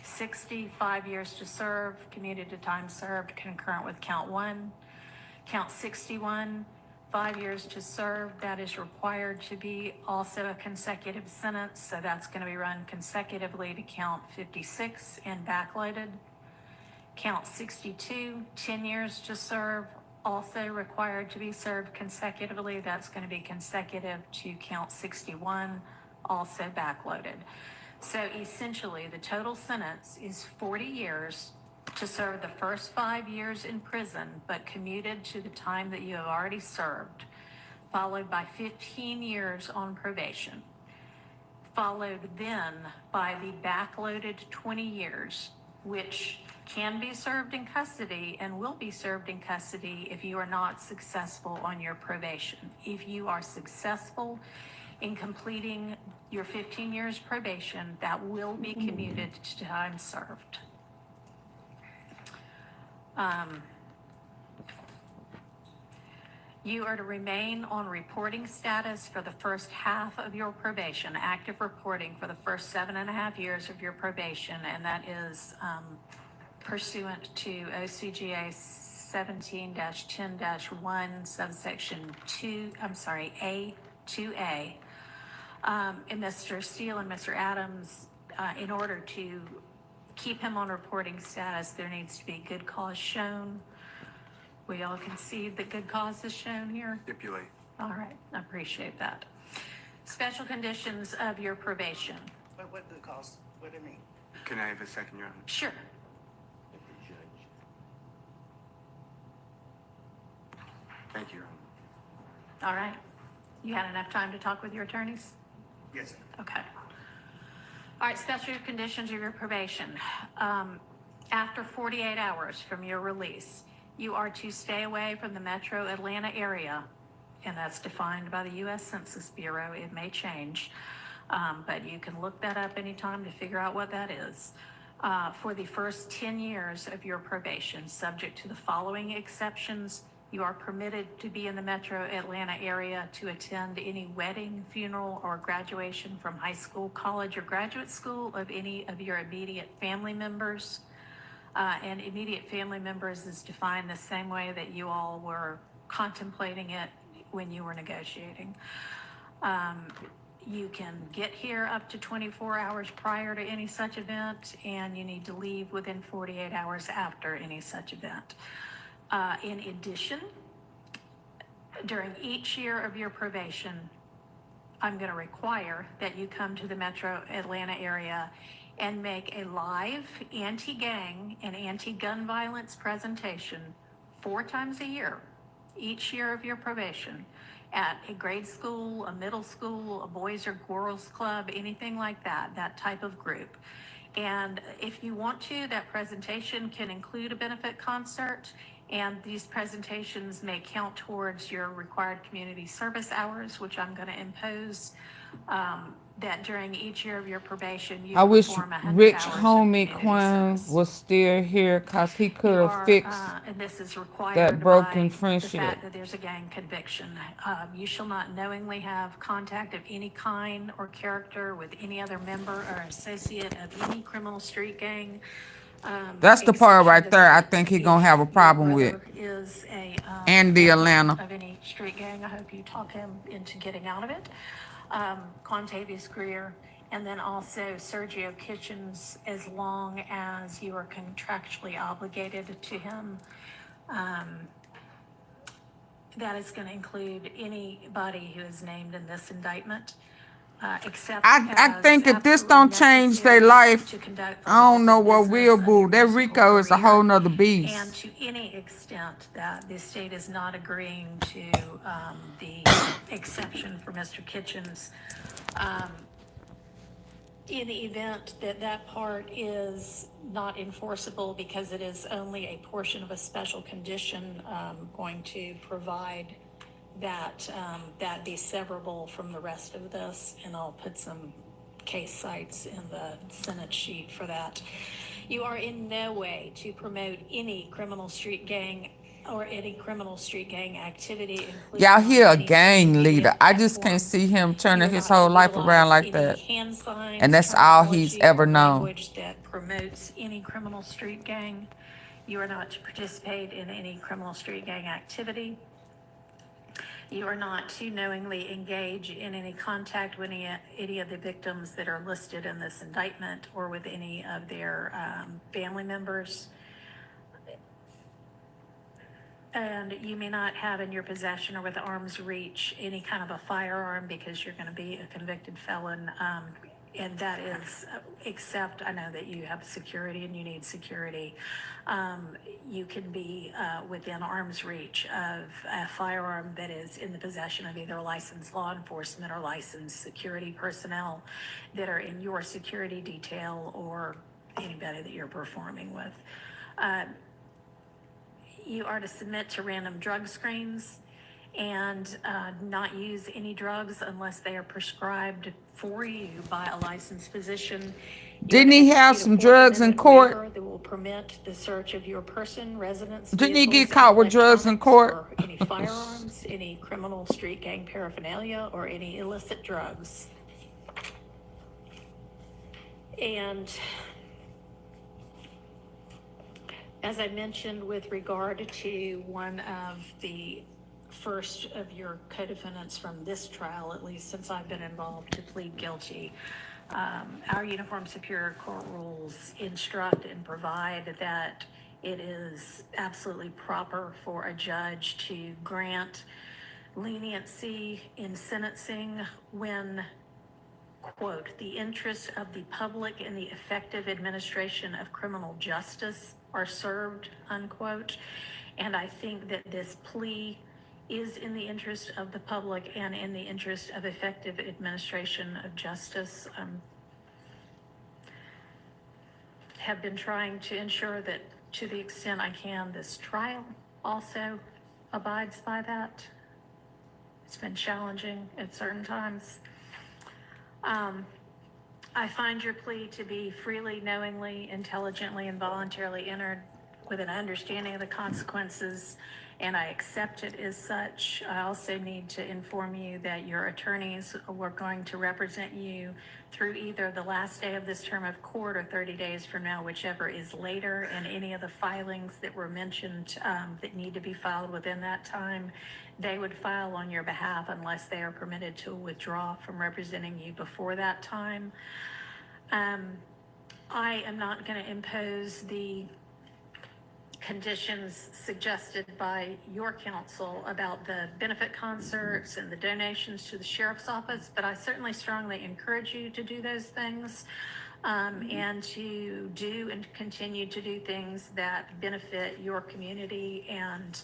60, 5 years to serve, commuted to time served, concurrent with count 1. Count 61, 5 years to serve, that is required to be also a consecutive sentence, so that's going to be run consecutively to count 56 and backloaded. Count 62, 10 years to serve, also required to be served consecutively, that's going to be consecutive to count 61, also backloaded. So essentially, the total sentence is 40 years to serve the first 5 years in prison, but commuted to the time that you have already served, followed by 15 years on probation, followed then by the backloaded 20 years, which can be served in custody and will be served in custody if you are not successful on your probation. If you are successful in completing your 15 years probation, that will be commuted to time served. You are to remain on reporting status for the first half of your probation, active reporting for the first 7.5 years of your probation, and that is pursuant to OCGA 17-10-1, subsection 2, A2A. And Mr. Steele and Mr. Adams, in order to keep him on reporting status, there needs to be good cause shown. We all concede that good cause is shown here? Stipulate. All right, I appreciate that. Special conditions of your probation. What good cause? What do you mean? Can I have a second, Your Honor? Sure. Thank you, Your Honor. All right. You had enough time to talk with your attorneys? Yes, sir. Okay. All right, special conditions of your probation. After 48 hours from your release, you are to stay away from the metro Atlanta area, and that's defined by the U.S. Census Bureau. It may change, but you can look that up anytime to figure out what that is. For the first 10 years of your probation, subject to the following exceptions: you are permitted to be in the metro Atlanta area to attend any wedding, funeral, or graduation from high school, college, or graduate school of any of your immediate family members. And immediate family members is defined the same way that you all were contemplating it when you were negotiating. You can get here up to 24 hours prior to any such event, and you need to leave within 48 hours after any such event. In addition, during each year of your probation, I'm going to require that you come to the metro Atlanta area and make a live anti-gang and anti-gun violence presentation 4 times a year, each year of your probation, at a grade school, a middle school, a boys or girls club, anything like that, that type of group. And if you want to, that presentation can include a benefit concert, and these presentations may count towards your required community service hours, which I'm going to impose. That during each year of your probation, you I wish perform 100 Rich hours of Homie community Quinn service. was still here, because he could You have are, fixed and this is required that broken by the friendship. fact that there's a gang conviction. You shall not knowingly have contact of any kind or character with any other member or associate of any criminal street gang. That's the part right Exception to there I that, think he if gonna have a your problem with. brother is a And the member Atlanta. of any street gang, I hope you talk him into getting out of it. Quantavious Greer, and then also Sergio Kitchens, as long as you are contractually obligated to him. That is going to include anybody who is named in this indictment, except I as think if this absolutely don't change their necessary life, to conduct I don't know lawful what will, business boo. of That your Rico musical is a whole career, nother and beast. to any extent that the state is not agreeing to the exception for Mr. Kitchens, in the event that that part is not enforceable because it is only a portion of a special condition, going to provide that that be severable from the rest of this, and I'll put some case cites in the Senate sheet for that. You are in no way to promote any criminal street gang or any criminal street gang activity. Y'all, he a any gang social leader. media I just can't platform. see him You turning are his not to whole life around utilize like any that. hand signs, And that's all he's terminology, ever or known. language that promotes any criminal street gang. You are not to participate in any criminal street gang activity. You are not to knowingly engage in any contact with any of the victims that are listed in this indictment or with any of their family members. And you may not have in your possession or with arm's reach any kind of a firearm, because you're going to be a convicted felon. And that is, except I know that you have security and you need security. You can be within arm's reach of a firearm that is in the possession of either licensed law enforcement or licensed security personnel that are in your security detail or anybody that you're performing with. You are to submit to random drug screens and not use any drugs unless they are prescribed for you by a licensed physician. Didn't he have some drugs in court? That will permit the search of your person, residence, Didn't he get vehicles, caught and with drugs in court? or any firearms, any criminal street gang paraphernalia, or any illicit drugs. And as I mentioned, with regard to one of the first of your co-defendants from this trial, at least since I've been involved, to plead guilty, our Uniform Superior Court rules instruct and provide that it is absolutely proper for a judge to grant leniency in sentencing when, quote, the interests of the public and the effective administration of criminal justice are served, unquote. And I think that this plea is in the interest of the public and in the interest of effective administration of justice. Have been trying to ensure that, to the extent I can, this trial also abides by that. It's been challenging at certain times. I find your plea to be freely, knowingly, intelligently, and voluntarily entered with an understanding of the consequences, and I accept it as such. I also need to inform you that your attorneys were going to represent you through either the last day of this term of court or 30 days from now, whichever is later, and any of the filings that were mentioned that need to be filed within that time, they would file on your behalf unless they are permitted to withdraw from representing you before that time. I am not going to impose the conditions suggested by your counsel about the benefit concerts and the donations to the sheriff's office, but I certainly strongly encourage you to do those things, and to do and continue to do things that benefit your community and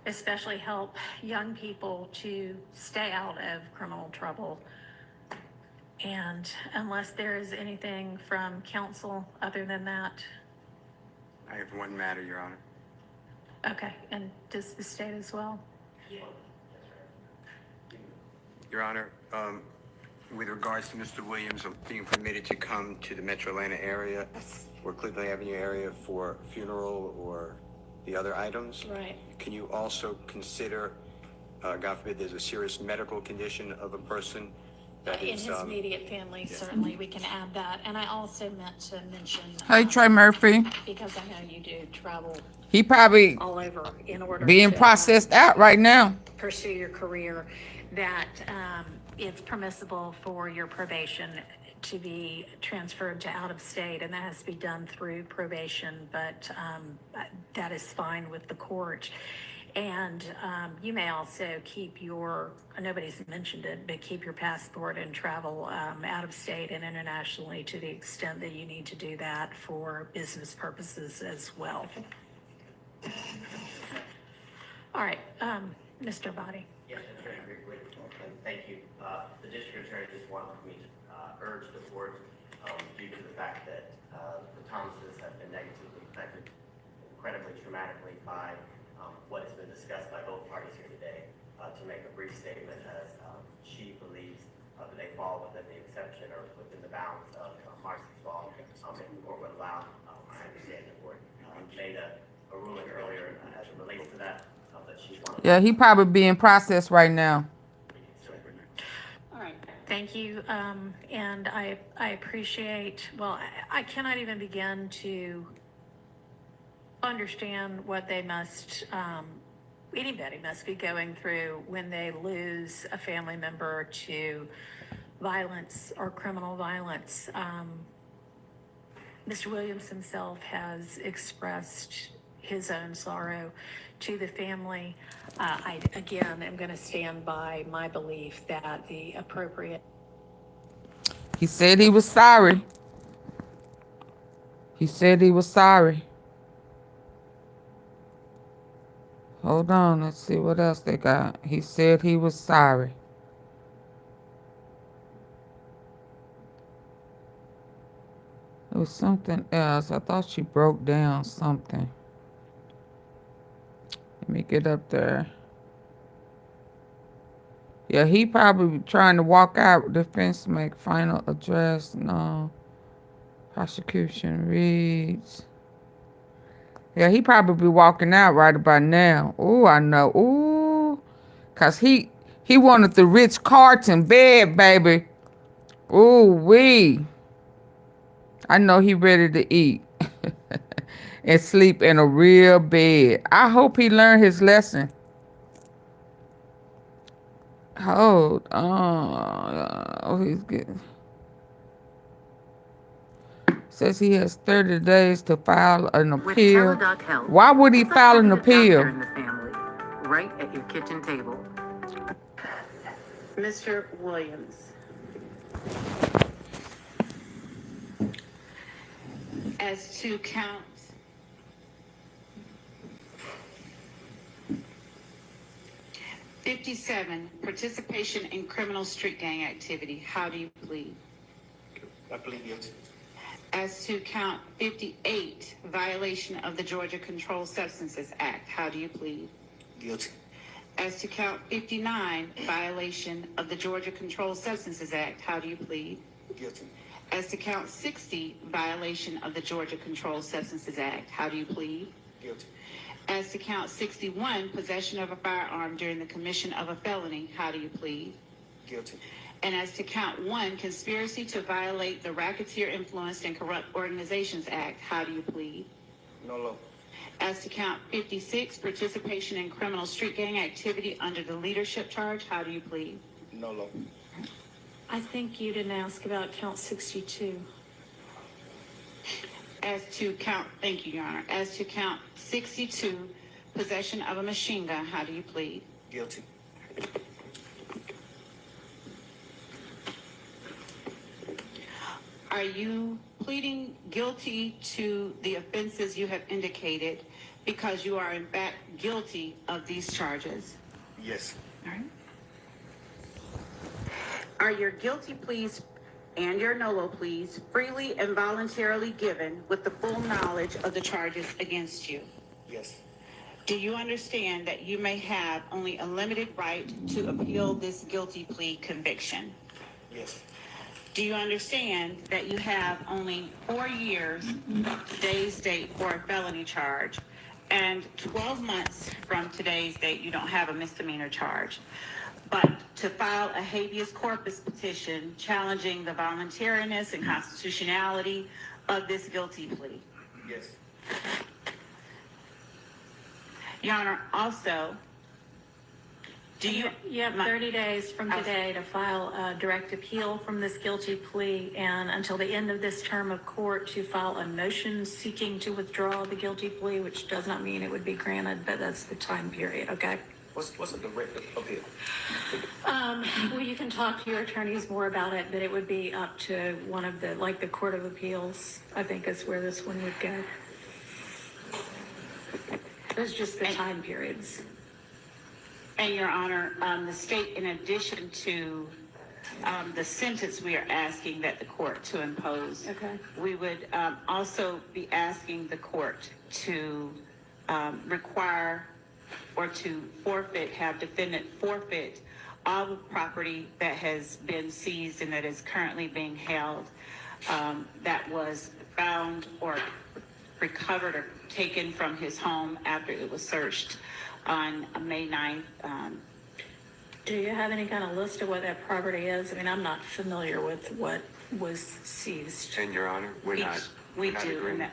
especially help young people to stay out of criminal trouble. And unless there is anything from counsel other than that, I have one matter, Your Honor. okay, and does the state as well? Your Honor, with regards to Mr. Williams being permitted to come to the Metro Atlanta area or Cleveland Avenue area for funeral or the other items, Right. can you also consider, God forbid, there's a serious medical condition of a person that In is, his immediate family, certainly, we can add that. And I also meant to mention. Hey, Trey Murphy. Because I know you do travel He probably all over in order being to, processed out right now. pursue your career, that it's permissible for your probation to be transferred to out of state, and that has to be done through probation, but that is fine with the court. And you may also keep your, nobody's mentioned it, but keep your passport and travel out of state and internationally to the extent that you need to do that for business purposes as well. All right, Mr. Body. Yes, very briefly. Thank you. The district attorney just wanted me to urge the court, due to the fact that the Thomases have been negatively affected incredibly traumatically by what has been discussed by both parties here today, to make a brief statement as she believes that they fall within the exception or within the bounds of Marcy's law. If the court would allow, I understand the court made a ruling earlier as it relates to that, but she wanted. Yeah, he probably being processed right now. All right, thank you. And I appreciate, well, I cannot even begin to understand what they must, anybody must be going through when they lose a family member to violence or criminal violence. Mr. Williams himself has expressed his own sorrow to the family. I, again, am going to stand by my belief that the appropriate. He said he was sorry. He said he was sorry. Hold on, let's see what else they got. He said he was sorry. There was something else. I thought she broke down something. Let me get up there. Yeah, he probably trying to walk out. Defense make final address. No. Prosecution reads. Yeah, he probably walking out right about now. Ooh, I know. Ooh. Cause he wanted the Rich Carlton bed, baby. Ooh, wee. I know he ready to eat. And sleep in a real bed. I hope he learned his lesson. Hold on. Oh, he's getting. Says he has 30 days to file an appeal. Why would he file an appeal? In the family, right at your kitchen table. Mr. Williams. As to count 57, participation in criminal street gang activity, how do you plead? I plead guilty. As to count 58, violation of the Georgia Controlled Substances Act, how do you plead? Guilty. As to count 59, violation of the Georgia Controlled Substances Act, how do you plead? Guilty. As to count 60, violation of the Georgia Controlled Substances Act, how do you plead? Guilty. As to count 61, possession of a firearm during the commission of a felony, how do you plead? Guilty. And as to count 1, conspiracy to violate the Racketeer Influenced and Corrupt Organizations Act, how do you plead? No law. As to count 56, participation in criminal street gang activity under the leadership charge, how do you plead? No law. I think you didn't ask about count 62. As to count, thank you, Your Honor. As to count 62, possession of a machine gun, how do you plead? Guilty. Are you pleading guilty to the offenses you have indicated because you are in fact guilty of these charges? Yes. All right. Are your guilty pleas and your NOLO pleas freely and voluntarily given with the full knowledge of the charges against you? Yes. Do you understand that you may have only a limited right to appeal this guilty plea conviction? Yes. Do you understand that you have only 4 years from today's date for a felony charge, and 12 months from today's date you don't have a misdemeanor charge, but to file a habeas corpus petition challenging the voluntariness and constitutionality of this guilty plea? Yes. Your Honor, also, do you... You have 30 days from today to file a direct appeal from this guilty plea, and until the end of this term of court to file a motion seeking to withdraw the guilty plea, which does not mean it would be granted, but that's the time period, okay? What's the direct appeal? Well, you can talk to your attorneys more about it, but it would be up to one of the, like the Court of Appeals, I think is where this one would go. Those just the time periods. And Your Honor, the state, in addition to the sentence we are asking that the court to impose, Okay. we would also be asking the court to require or to forfeit, have defendant forfeit all the property that has been seized and that is currently being held, that was found or recovered or taken from his home after it was searched on May 9th. Do you have any kind of list of what that property is? I mean, I'm not familiar with what was seized. And Your Honor, We we're not do. agreeing. and that-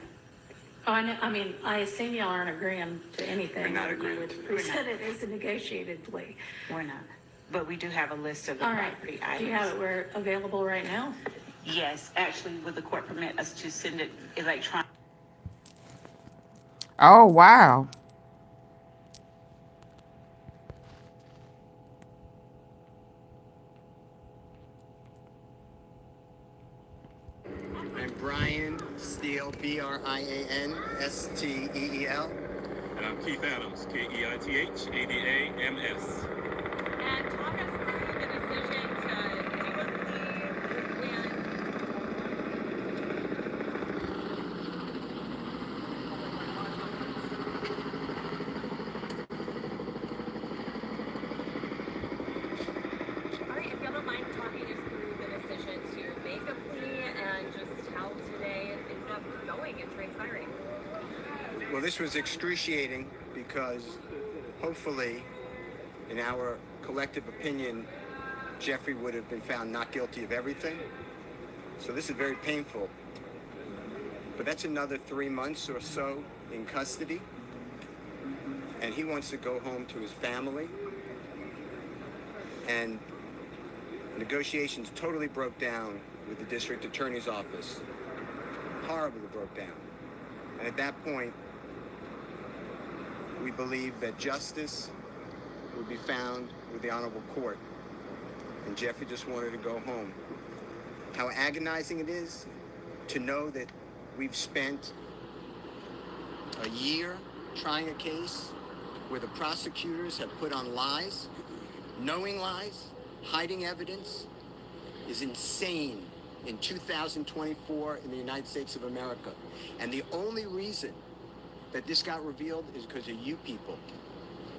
Oh, I mean, I assume y'all aren't agreeing to anything. We're not or you agreeing would to it. present it as a negotiated plea. We're not. But we do have a list of the All right. property Do you have items. it where available right now? Yes, actually, would the court permit us to send it electronically? Oh, wow. I'm Brian Steele, B-R-I-A-N-S-T-E-E-L. And I'm Keith Adams, KEITHADAMS. And talk us through the decision to do a plea when all right, if you don't mind talking us through the decision to make a plea and just how today ended up going and transpiring. Well, this was excruciating because hopefully, in our collective opinion, Jeffrey would have been found not guilty of everything. So this is very painful. But that's another 3 months or so in custody. And he wants to go home to his family. And negotiations totally broke down with the district attorney's office. Horribly broke down. And at that point, we believe that justice would be found with the honorable court. And Jeffrey just wanted to go home. How agonizing it is to know that we've spent a year trying a case where the prosecutors have put on lies, knowing lies, hiding evidence, is insane in 2024 in the United States of America. And the only reason that this got revealed is because of you people.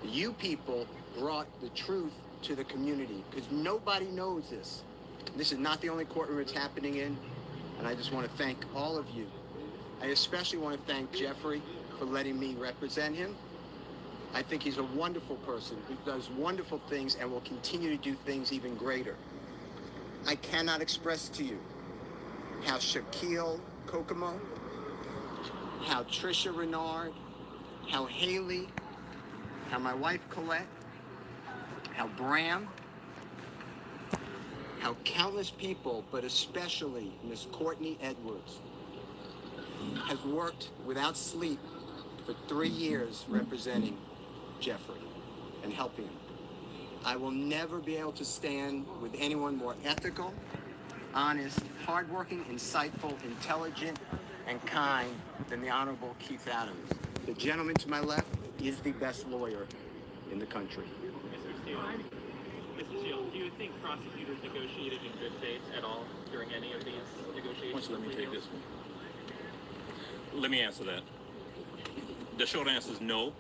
You people brought the truth to the community because nobody knows this. This is not the only courtroom it's happening in, and I just want to thank all of you. I especially want to thank Jeffrey for letting me represent him. I think he's a wonderful person who does wonderful things and will continue to do things even greater. I cannot express to you how Shaquille Kokomo, how Trisha Renard, how Haley, how my wife Colette, how Bram, how countless people, but especially Miss Courtney Edwards, has worked without sleep for 3 years representing Jeffrey and helping him. I will never be able to stand with anyone more ethical, honest, hardworking, insightful, intelligent, and kind than the Honorable Keith Adams. The gentleman to my left is the best lawyer in the country. Jill, do you think prosecutors negotiated in good faith at all during any of these negotiations? Let me take this one. Let me answer that. The short answer is no.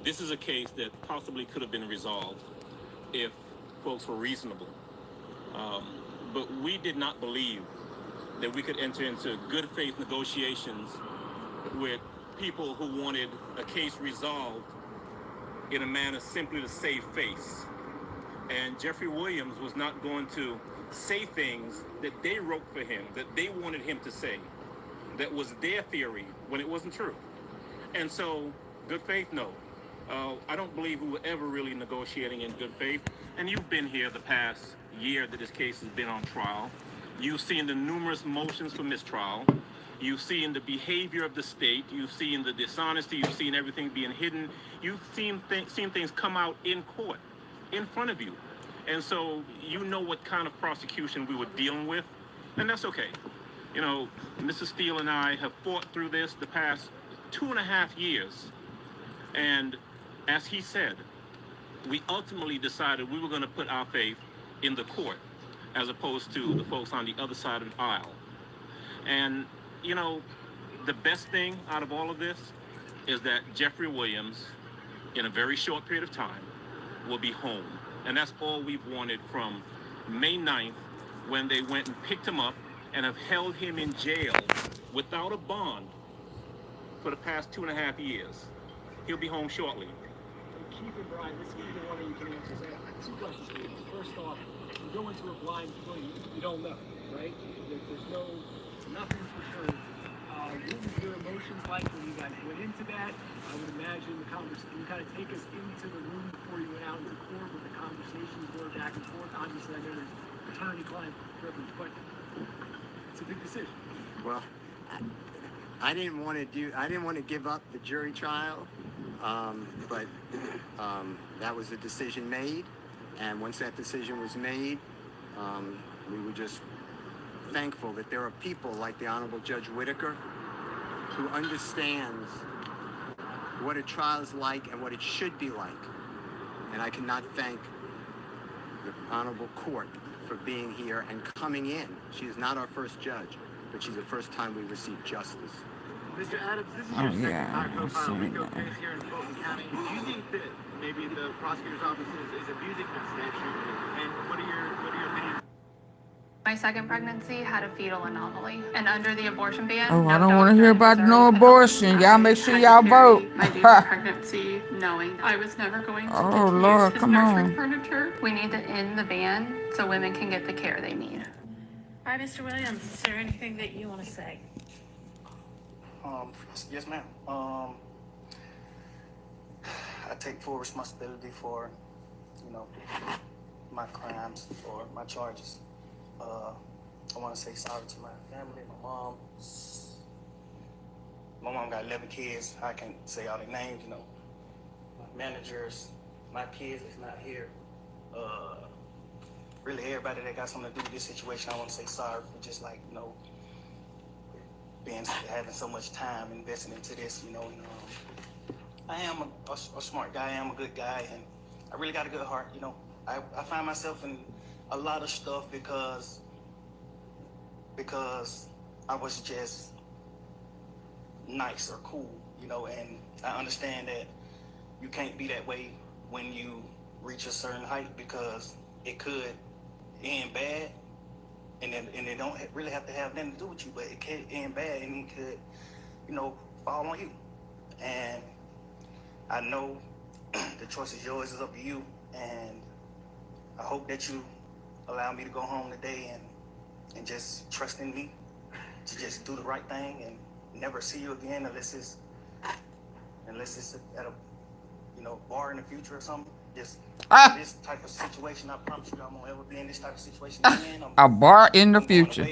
This is a case that possibly could have been resolved if folks were reasonable. But we did not believe that we could enter into good faith negotiations with people who wanted a case resolved in a manner simply to save face. And Jeffrey Williams was not going to say things that they wrote for him, that they wanted him to say, that was their theory when it wasn't true. And so, good faith, no. I don't believe we were ever really negotiating in good faith. And you've been here the past year that this case has been on trial. You've seen the numerous motions for mistrial. You've seen the behavior of the state. You've seen the dishonesty. You've seen everything being hidden. You've seen things come out in court, in front of you. And so you know what kind of prosecution we were dealing with, and that's okay. You know, Mr. Steele and I have fought through this the past 2.5 years. And as he said, we ultimately decided we were going to put our faith in the court as opposed to the folks on the other side of the aisle. And, you know, the best thing out of all of this is that Jeffrey Williams, in a very short period of time, will be home. And that's all we've wanted from May 9th, when they went and picked him up and have held him in jail without a bond for the past 2.5 years. He'll be home shortly. Keith and Brian, this is either one of you can answer. So I have 2 questions for you. First off, you go into a blind plea, you don't know, right? There's nothing for sure. What were your emotions like when you guys went into that? I would imagine the conversation, can you kind of take us into the room before you went out into court with the conversations going back and forth? Obviously, I know there's attorney-client privilege, but it's a big decision. Well, I didn't want to give up the jury trial, but that was a decision made, and once that decision was made, we were just thankful that there are people like the Honorable Judge Whitaker who understands what a trial is like and what it should be like. And I cannot thank the Honorable Court for being here and coming in. She is not our first judge, but she's the first time we received justice. Mr. Adams, this is your second high-profile RICO case here in Fulton County. Do you think that maybe the prosecutor's office is abusing that statute? And what are your opinions? My second pregnancy had a fetal anomaly, and under the abortion ban, Oh, I don't want to hear about no abortion. Y'all make sure y'all vote. my baby pregnancy, knowing I was never going to Oh, Lord, use come nursery on. furniture. We need to end the ban so women can get the care they need. All right, Mr. Williams, is there anything that you want to say? Yes, ma'am. I take full responsibility for, my crimes or my charges. I want to say sorry to my family, my mom. My mom got 11 kids. I can't say all their names, my managers, my kids that's not here. Really everybody that got something to do with this situation, I want to say sorry for just having so much time investing into this, I am a smart guy, I am a good guy, and I really got a good heart, I find myself in a lot of stuff because I was just nice or cool, and I understand that you can't be that way when you reach a certain height because it could end bad. And it don't really have to have nothing to do with you, but it can end bad and it could, fall on you. And I know the choice is yours, it's up to you. And I hope that you allow me to go home today and just trust in me to just do the right thing and never see you again unless it's at a bar in the future or something. Just this type of situation, I promise you I won't ever be in this type of situation again. A bar in the future.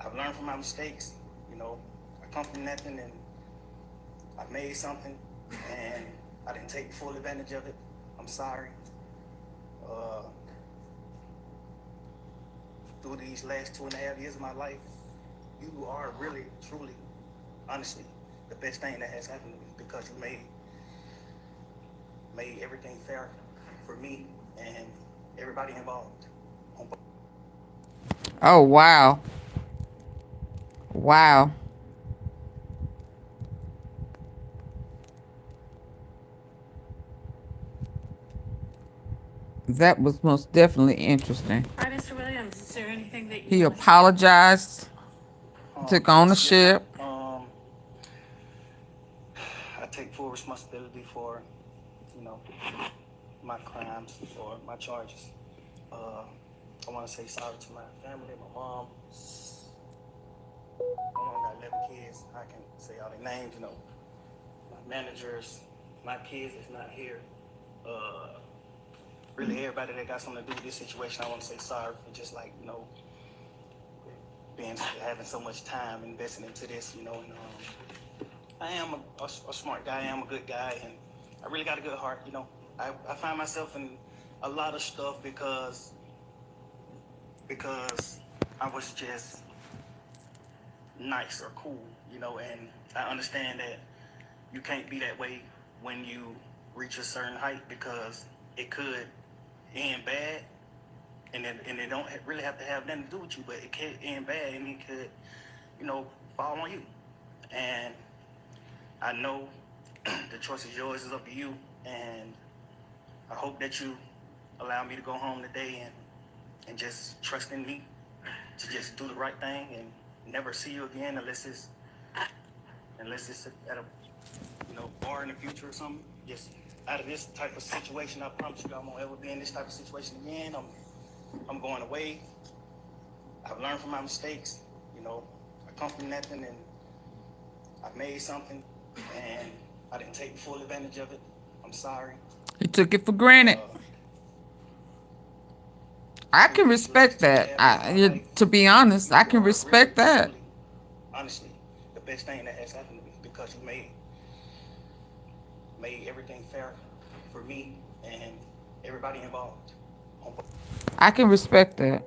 I've learned from my mistakes. I come from nothing and I made something and I didn't take full advantage of it. I'm sorry. Through these last 2.5 years of my life, you are really, truly, honestly, the best thing that has happened to me because you made everything fair for me and everybody involved. Oh, wow. Wow. That was most definitely interesting. All right, Mr. Williams, is there anything that you He want to say? apologized, took ownership. I take full responsibility for, you know, my crimes or my charges. I want to say sorry to my family, my mom. My mom got 11 kids. I can say all their names, you know. My managers, my kids that's not here. Really everybody that got something to do with this situation, I want to say sorry for just like, you know, having so much time investing into this, you know. And I am a smart guy. I am a good guy, and I really got a good heart, you know. I find myself in a lot of stuff because I was just nice or cool, you know, and I understand that you can't be that way when you reach a certain height because it could end bad, and it don't really have to have nothing to do with you, but it could end bad, and it could, you know, fall on you. And I know the choice is yours, is up to you, and I hope that you allow me to go home today and just trust in me to just do the right thing and never see you again unless it's at a, you know, bar in the future or something. Just out of this type of situation, I promise you I won't ever be in this type of situation again. I'm going away. I've learned from my mistakes. You know, I come from nothing and I made something and I didn't take full advantage of it. I'm sorry. He took it for granted. I can respect that. To be honest, I can respect that. Honestly, the best thing that has happened to me because you made everything fair for me and everybody involved. I can respect that.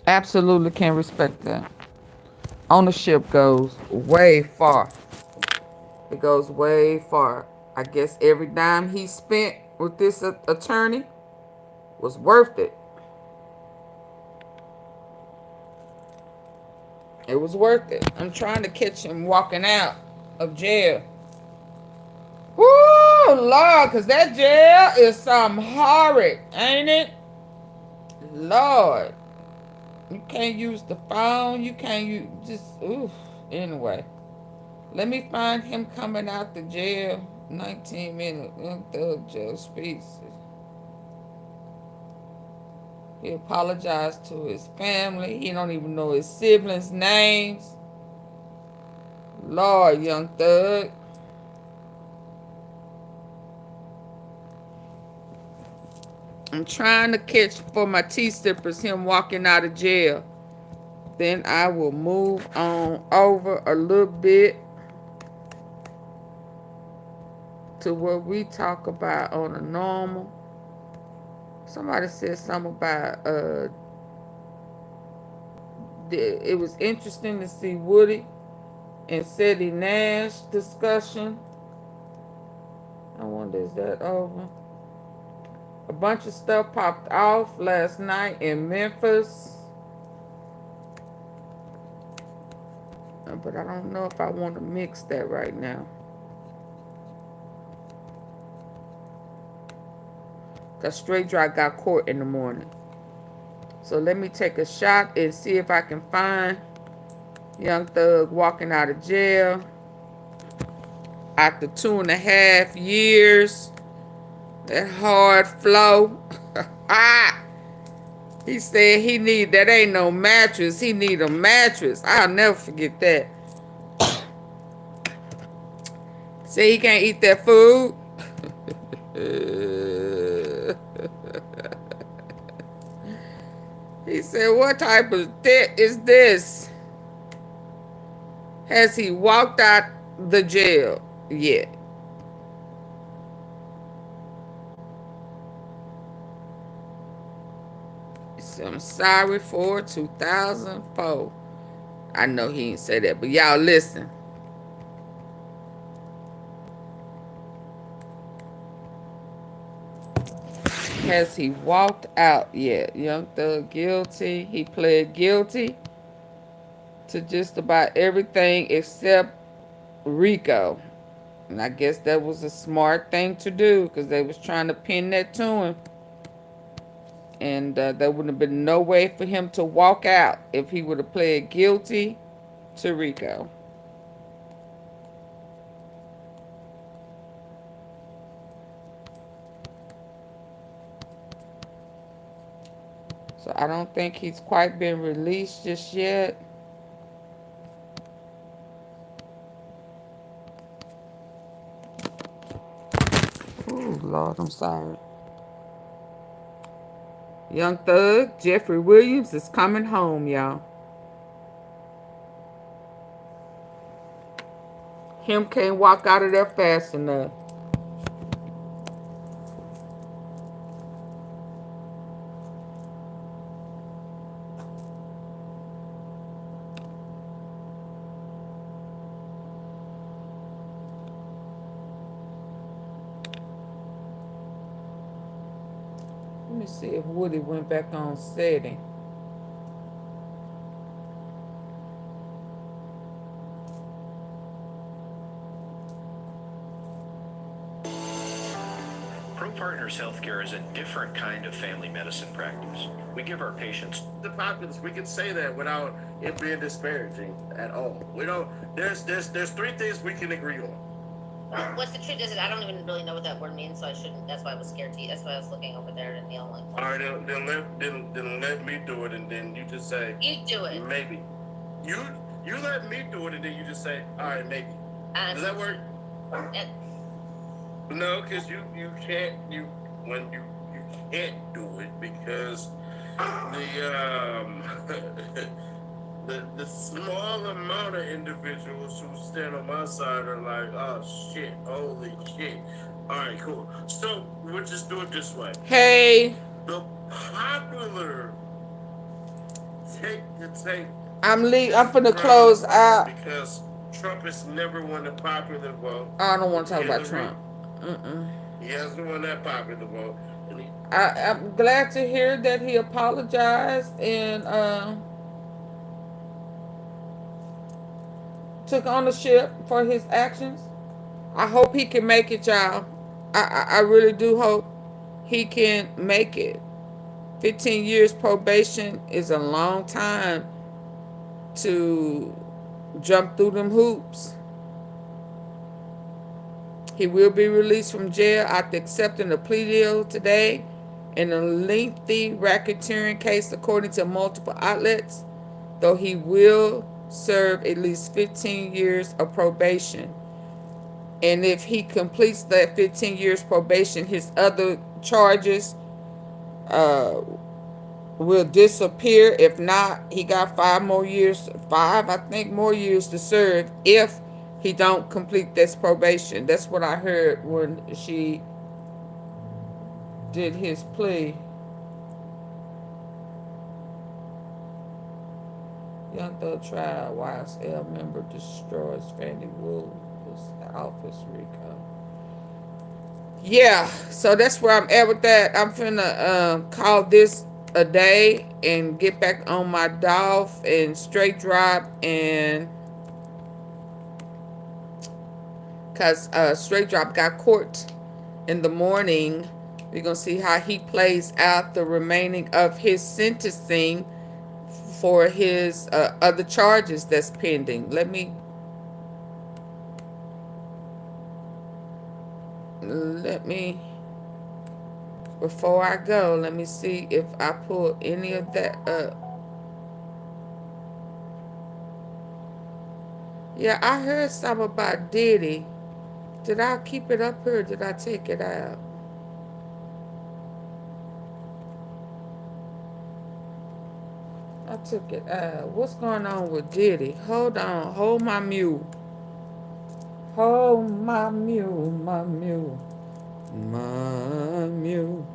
Absolutely can respect that. Ownership goes way far. It goes way far. I guess every dime he spent with this attorney was worth it. It was worth it. I'm trying to catch him walking out of jail. Woo, Lord, because that jail is something horrid, ain't it? Lord. You can't use the phone. You can't use, just, oof. Anyway. Let me find him coming out the jail. 19 minutes. Young Thug jail speaks. He apologized to his family. He don't even know his siblings' names. Lord, Young Thug. I'm trying to catch for my tea sippers him walking out of jail. Then I will move on over a little bit to what we talk about on a normal. Somebody said something about it was interesting to see Woody and Seti Nash discussion. I wonder, is that over? A bunch of stuff popped off last night in Memphis. But I don't know if I want to mix that right now. Because Straight Drop got court in the morning. So let me take a shot and see if I can find Young Thug walking out of jail after 2.5 years. That hard flow. He said he need, that ain't no mattress. He need a mattress. I'll never forget that. Say he can't eat that food. He said, what type of dick is this? Has he walked out the jail yet? So I'm sorry for 2004. I know he didn't say that, but y'all listen. has he walked out yet? Young Thug guilty. He pled guilty to just about everything except RICO. And I guess that was a smart thing to do because they was trying to pin that to him. And there wouldn't have been no way for him to walk out if he would have pled guilty to RICO. So I don't think he's quite been released just yet. Oh, Lord, I'm sorry. Young Thug, Jeffrey Williams is coming home, y'all. Him can't walk out of there fast enough. Let me see if Woody went back on setting. ProPartners Healthcare is a different kind of family medicine practice. We give our patients the populace. We can say that without it being disparaging at all. We don't. There's 3 things we can agree on. What's the truth is that I don't even really know what that word means, so I shouldn't. That's why I was scared to. That's why I was looking over there and yelling. All right, then let me do it, and then you just say. You do it. Maybe. You let me do it, and then you just say, all right, maybe. Does that work? No, because you can't you can't do it because the small amount of individuals who stand on my side are like, oh shit, holy shit. All right, cool. So we'll just do it this way. Hey. The popular take. I'm finna close out because Trump has never won the popular vote. I don't want to talk about Trump. He hasn't won that popular vote. I'm glad to hear that he apologized and took ownership for his actions. I hope he can make it, y'all. I really do hope he can make it. 15 years probation is a long time to jump through them hoops. He will be released from jail after accepting a plea deal today in a lengthy racketeering case, according to multiple outlets, though he will serve at least 15 years of probation. And if he completes that 15 years probation, his other charges will disappear. If not, he got 5 more years to serve if he don't complete this probation. That's what I heard when she did his plea. Young Thug trial, YSL member destroys Fannie Willis office RICO. Yeah, so that's where I'm at with that. I'm finna call this a day and get back on my ADOLPH and STRAIGHTDROP, and because STRAIGHTDROP got court in the morning. We're gonna see how he plays out the remaining of his sentencing for his other charges that's pending. Let me before I go, let me see if I pull any of that up. Yeah, I heard something about Diddy. Did I keep it up here or did I take it out? I took it out. What's going on with Diddy? Hold on. Hold my mule. Hold my mule, my mule. My mule.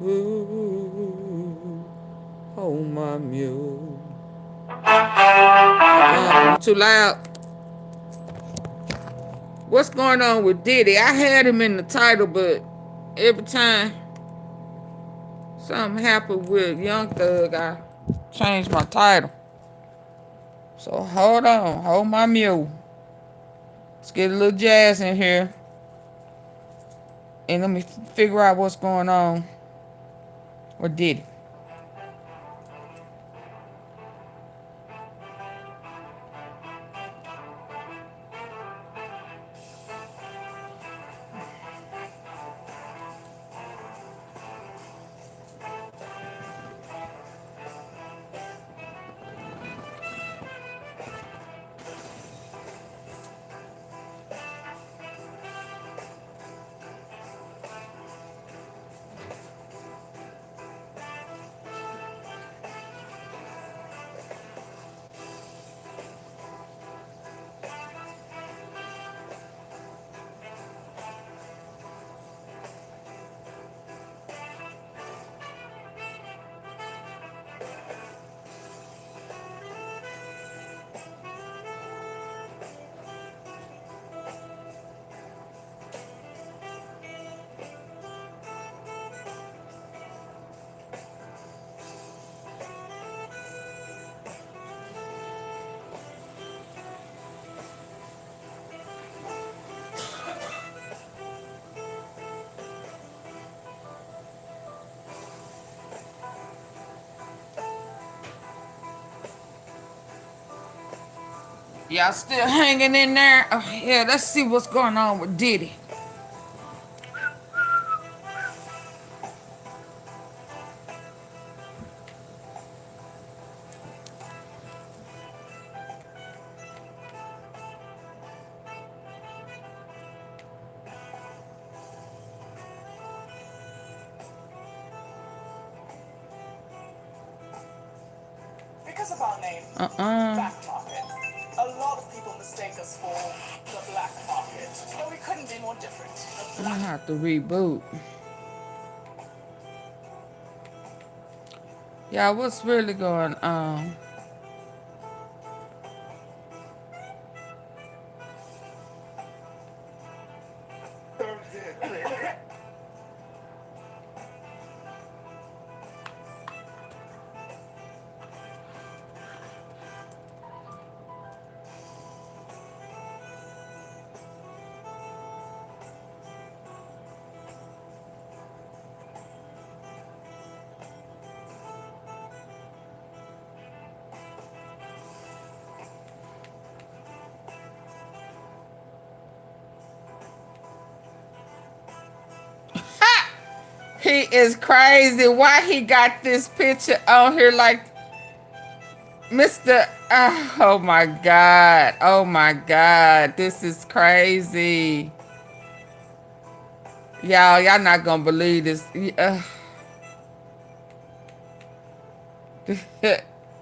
Ooh. Hold my mule. You too loud. What's going on with Diddy? I had him in the title, but every time something happened with Young Thug, I changed my title. So hold on, hold my mule. Let's get a little jazz in here. And let me figure out what's going on. Or Diddy. Y'all still hanging in there? Oh, yeah, let's see what's going on with Diddy. Because of our name, Black Market, a lot of people mistake us for the Black Market, but we couldn't be more different. I'm gonna have to reboot. Yeah, what's really going on? He is crazy. Why he got this picture on here like Mr. Oh my God. Oh my God. This is crazy. Y'all not gonna believe this.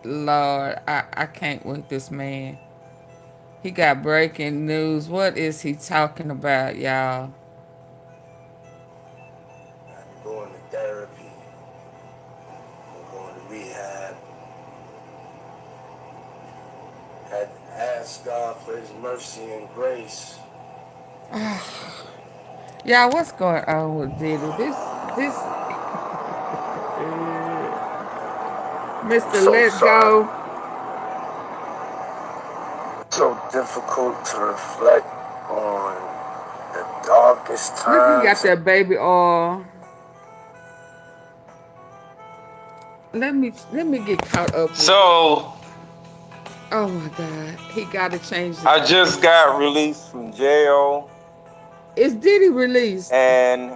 Lord, I can't with this man. He got breaking news. What is he talking about, y'all? I'm going to therapy. I'm going to rehab. Had to ask God for his mercy and grace. Y'all, what's going on with Diddy? This Mr. Let's Go. So difficult to reflect on the darkest times. Look, he got that baby oil. Let me get caught up. So, oh my God, he gotta change. I just got released from jail. Is Diddy released? And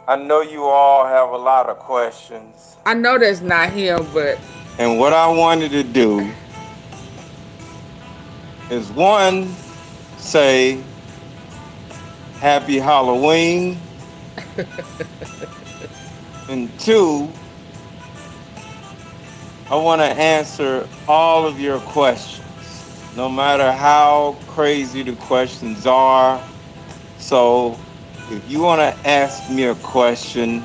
I know you all have a lot of questions. I know that's not him, but. And what I wanted to do is one, say Happy Halloween. And two, I want to answer all of your questions, no matter how crazy the questions are. So if you want to ask me a question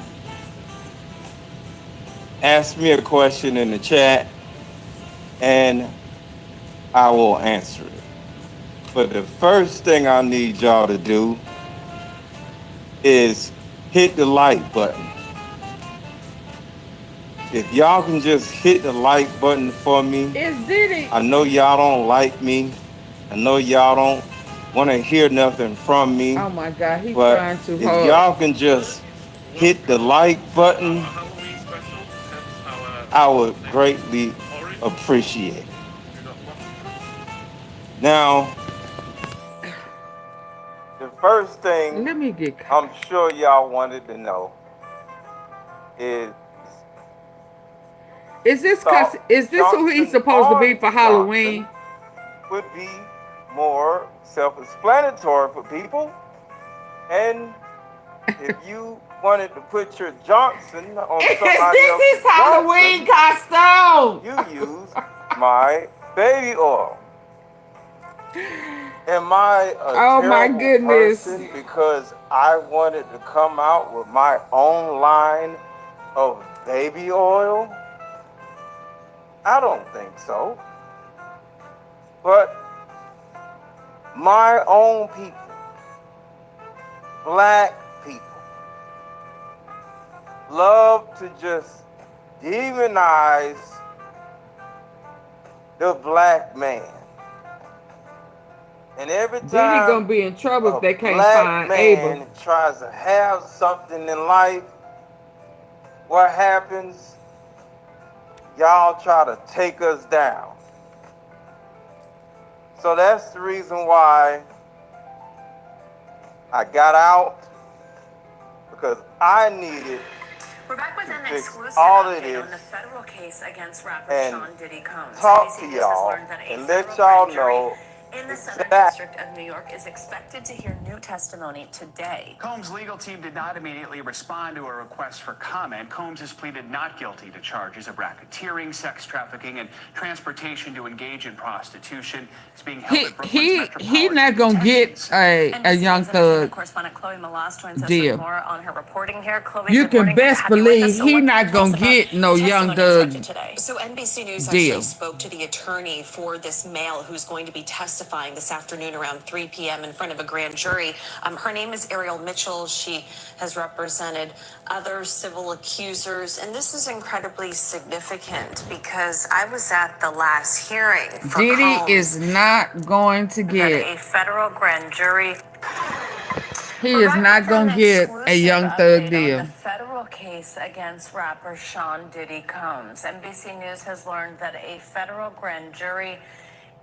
in the chat, and I will answer it. But the first thing I need y'all to do is hit the like button. if y'all can just hit the like button for me. It's Diddy. I know y'all don't like me. I know y'all don't want to hear nothing from me. Oh my God, he's but trying too if hard. y'all can just hit the like button, I would greatly appreciate it. Now, the first thing I'm sure y'all wanted to know is this who he's supposed to be for Halloween? Would be more self-explanatory for people. And if you wanted to put your Johnson on somebody else's This is Halloween costume. You use my baby oil. Am I a terrible person because I wanted to come out with my own line of baby oil? I don't think so. But my own people, black people, love to just demonize the black man. And every time Diddy gonna be in trouble if they can't find man Abel. Tries to have something in life, what happens? Y'all try to take us down. So that's the reason why I got out, because I needed We're back with an exclusive all it update is on the federal case against rapper and Sean Diddy Combs. talk to NBC News has y'all learned that a and let federal y'all grand jury know in the Southern District of New York is expected to hear new testimony today. Combs' legal team did not immediately respond to a request for comment. Combs has pleaded not guilty to charges of racketeering, sex trafficking, and transportation to engage in prostitution. He's being held at Brooklyn's Metropolitan He not gonna get a Young Thug correspondent Chloe Malas joins us deal. with more on her reporting here. Chloe, You good can morning. Good to best have you with us. believe So he what not can you tell us gonna about get no the Young testimony Thug expected today? So NBC News deal. actually spoke to the attorney for this male who's going to be testifying this afternoon around 3 p.m. in front of a grand jury. Her name is Ariel Mitchell. She has represented other civil accusers, and this is incredibly significant because I was at the last hearing for Diddy Combs is not going to that get. a federal grand jury. He is not gonna get a Young Thug deal. The federal case against rapper Sean Diddy Combs. NBC News has learned that a federal grand jury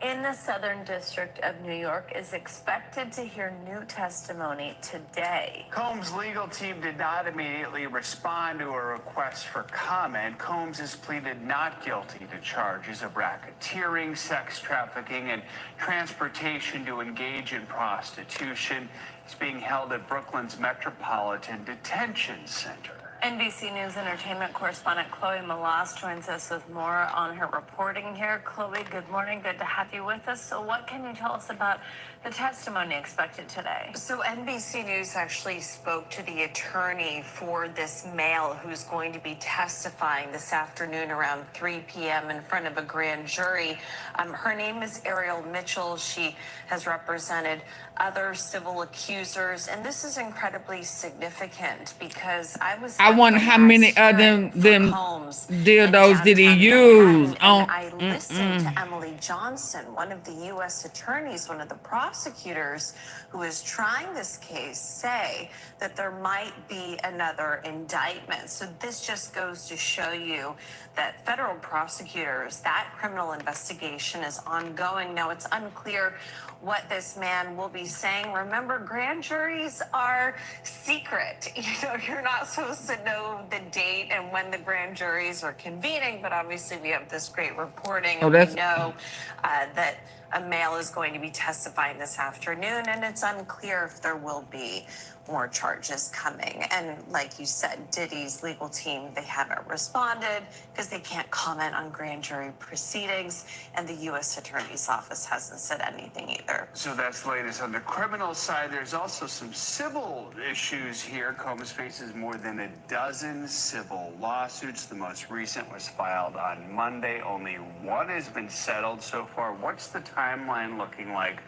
in the Southern District of New York is expected to hear new testimony today. Combs' legal team did not immediately respond to a request for comment. Combs has pleaded not guilty to charges of racketeering, sex trafficking, and transportation to engage in prostitution. He's being held at Brooklyn's Metropolitan Detention Center. NBC News entertainment correspondent Chloe Malas joins us with more on her reporting here. Chloe, good morning. Good to have you with us. So what can you tell us about the testimony expected today? So NBC News actually spoke to the attorney for this male who's going to be testifying this afternoon around 3 p.m. in front of a grand jury. Her name is Ariel Mitchell. She has represented other civil accusers, and this is incredibly significant because I wonder how many of them dildos did he use? I listened to Emily Johnson, one of the U.S. attorneys, one of the prosecutors who is trying this case, say that there might be another indictment. So this just goes to show you that federal prosecutors, that criminal investigation is ongoing. Now, it's unclear what this man will be saying. Remember, grand juries are secret. You know, you're not supposed to know the date and when the grand juries are convening, but obviously we have this great reporting. Oh, and we that's- know that a male is going to be testifying this afternoon, and it's unclear if there will be more charges coming. And like you said, Diddy's legal team, they haven't responded because they can't comment on grand jury proceedings, and the U.S. Attorney's Office hasn't said anything either. So that's the latest on the criminal side. There's also some civil issues here. Combs faces more than a dozen civil lawsuits. The most recent was filed on Monday. Only one has been settled so far. What's the timeline looking like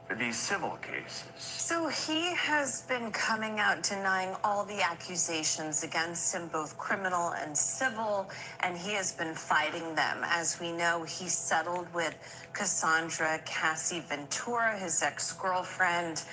for these civil cases? So he has been coming out denying all the accusations against him, both criminal and civil, and he has been fighting them. As we know, he settled with Cassandra Cassie Ventura, his ex-girlfriend,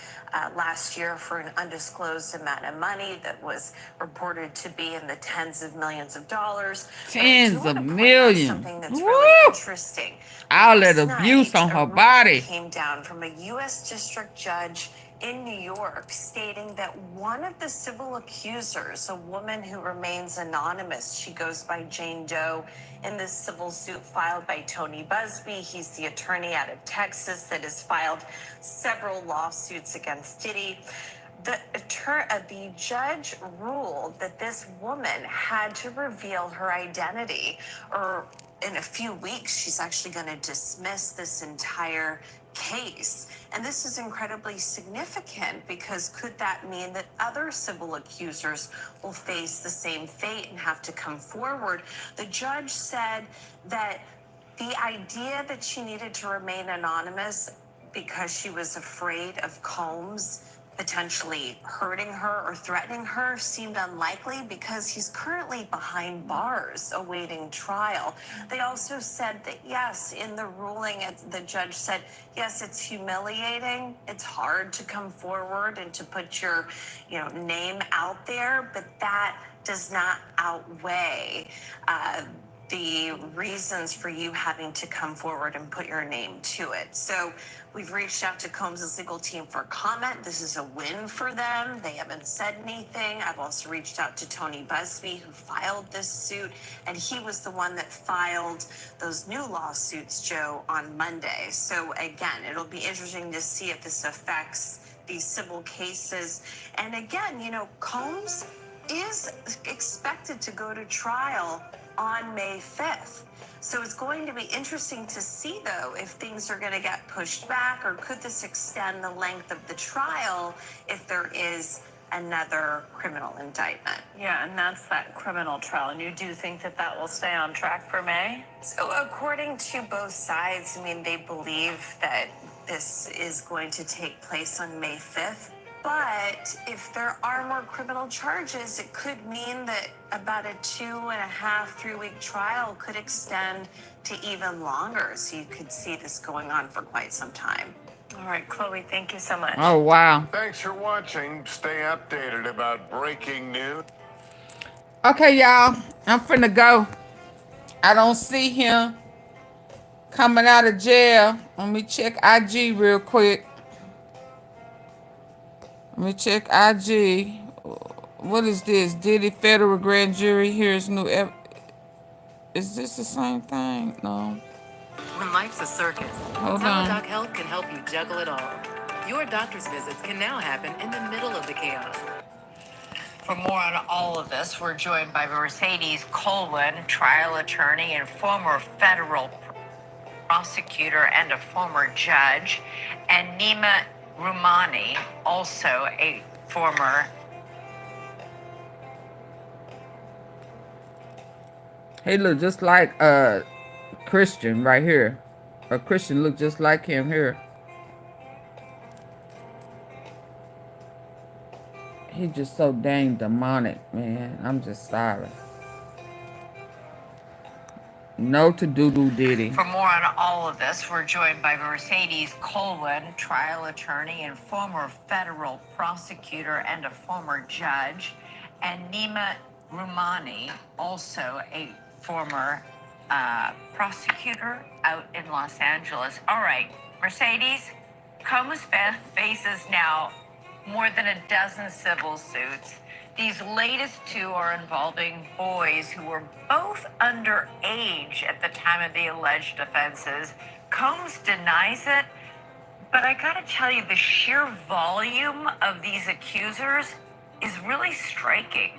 last year for an undisclosed amount of money that was reported to be in the tens of millions of dollars. Tens of millions. Something that's really interesting. All that Last abuse night, on a her ruling body. came down from a U.S. district judge in New York stating that one of the civil accusers, a woman who remains anonymous, she goes by Jane Doe, in this civil suit filed by Tony Busby. He's the attorney out of Texas that has filed several lawsuits against Diddy. The judge ruled that this woman had to reveal her identity, or in a few weeks, she's actually going to dismiss this entire case. And this is incredibly significant because could that mean that other civil accusers will face the same fate and have to come forward? The judge said that the idea that she needed to remain anonymous because she was afraid of Combs potentially hurting her or threatening her seemed unlikely because he's currently behind bars awaiting trial. They also said that, yes, in the ruling, the judge said, yes, it's humiliating. It's hard to come forward and to put your, name out there, but that does not outweigh the reasons for you having to come forward and put your name to it. So we've reached out to Combs' legal team for comment. This is a win for them. They haven't said anything. I've also reached out to Tony Busby, who filed this suit, and he was the one that filed those new lawsuits, Joe, on Monday. So again, it'll be interesting to see if this affects these civil cases. And again, Combs is expected to go to trial on May 5th. So it's going to be interesting to see, though, if things are going to get pushed back, or could this extend the length of the trial if there is another criminal indictment? Yeah, and that's that criminal trial. And you do think that that will stay on track for May? So according to both sides, they believe that this is going to take place on May 5th. But if there are more criminal charges, it could mean that about a 2.5, 3 week trial could extend to even longer. So you could see this going on for quite some time. All right, Chloe, thank you so much. Oh, wow. Thanks for watching. Stay updated about breaking news. Okay, y'all. I'm finna go. I don't see him coming out of jail. Let me check IG real quick. Let me check IG. What is this? Diddy federal grand jury hears new is this the same thing? No. When life's a circus, Hold on. Teladoc Health can help you juggle it all. Your doctor's visits can now happen in the middle of the chaos. For more on all of this, we're joined by Mercedes Colwin, trial attorney and former federal prosecutor and a former judge, and Nima Rumani, also a former. He look just like Christian right here. A Christian look just like him here. He just so dang demonic, man. I'm just sorry. No to doo-doo Diddy. For more on all of this, we're joined by Mercedes Colwin, trial attorney and former federal prosecutor and a former judge, and Nima Rumani, also a former prosecutor out in Los Angeles. All right, Mercedes, Combs faces now more than a dozen civil suits. These latest two are involving boys who were both underage at the time of the alleged offenses. Combs denies it, but I gotta tell you, the sheer volume of these accusers is really striking.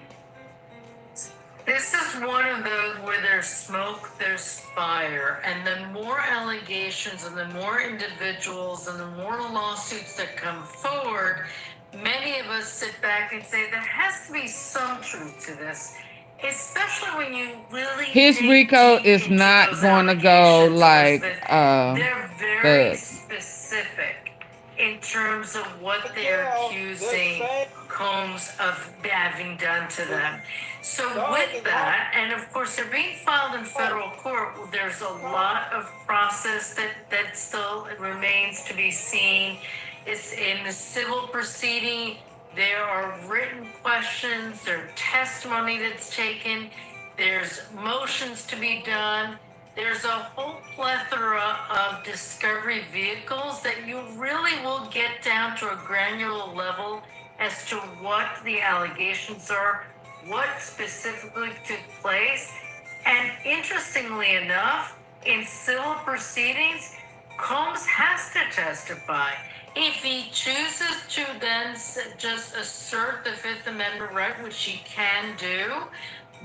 This is one of those where there's smoke, there's fire, and the more allegations and the more individuals and the more lawsuits that come forward, many of us sit back and say there has to be some truth to this, especially when you really. His RICO is not going to go like they're very the specific in terms of what they're accusing Combs of having done to them. So with that, and of course they're being filed in federal court, there's a lot of process that still remains to be seen. It's in the civil proceeding. There are written questions, there's testimony that's taken, there's motions to be done. There's a whole plethora of discovery vehicles that you really will get down to a granular level as to what the allegations are, what specifically took place. And interestingly enough, in civil proceedings, Combs has to testify. If he chooses to then just assert the Fifth Amendment right, which he can do,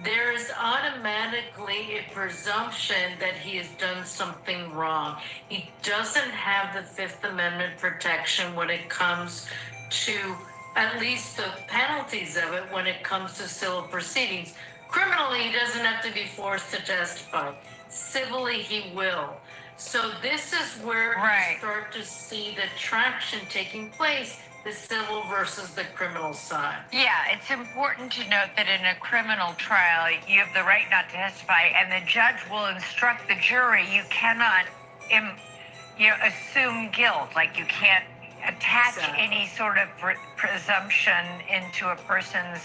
there is automatically a presumption that he has done something wrong. He doesn't have the Fifth Amendment protection when it comes to at least the penalties of it when it comes to civil proceedings. Criminally, he doesn't have to be forced to testify. Civilly, he will. So this is where you start to see the traction taking place, the civil versus the criminal side. Yeah, it's important to note that in a criminal trial, you have the right not to testify, and the judge will instruct the jury. You cannot assume guilt, like you can't attach any sort of presumption into a person's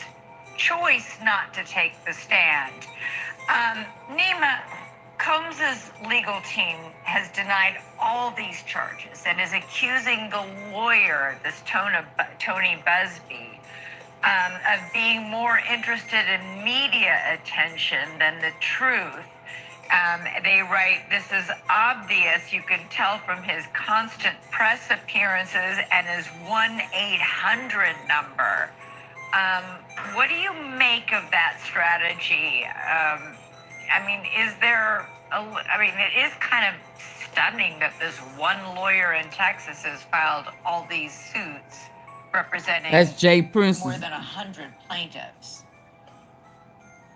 choice not to take the stand. Nima, Combs's legal team has denied all these charges and is accusing the lawyer, this Tony Busby, of being more interested in media attention than the truth. They write, "This is obvious. You can tell from his constant press appearances and his 1-800 number." What do you make of that strategy? I mean, it is kind of stunning that this one lawyer in Texas has filed all these suits representing more than 100 plaintiffs.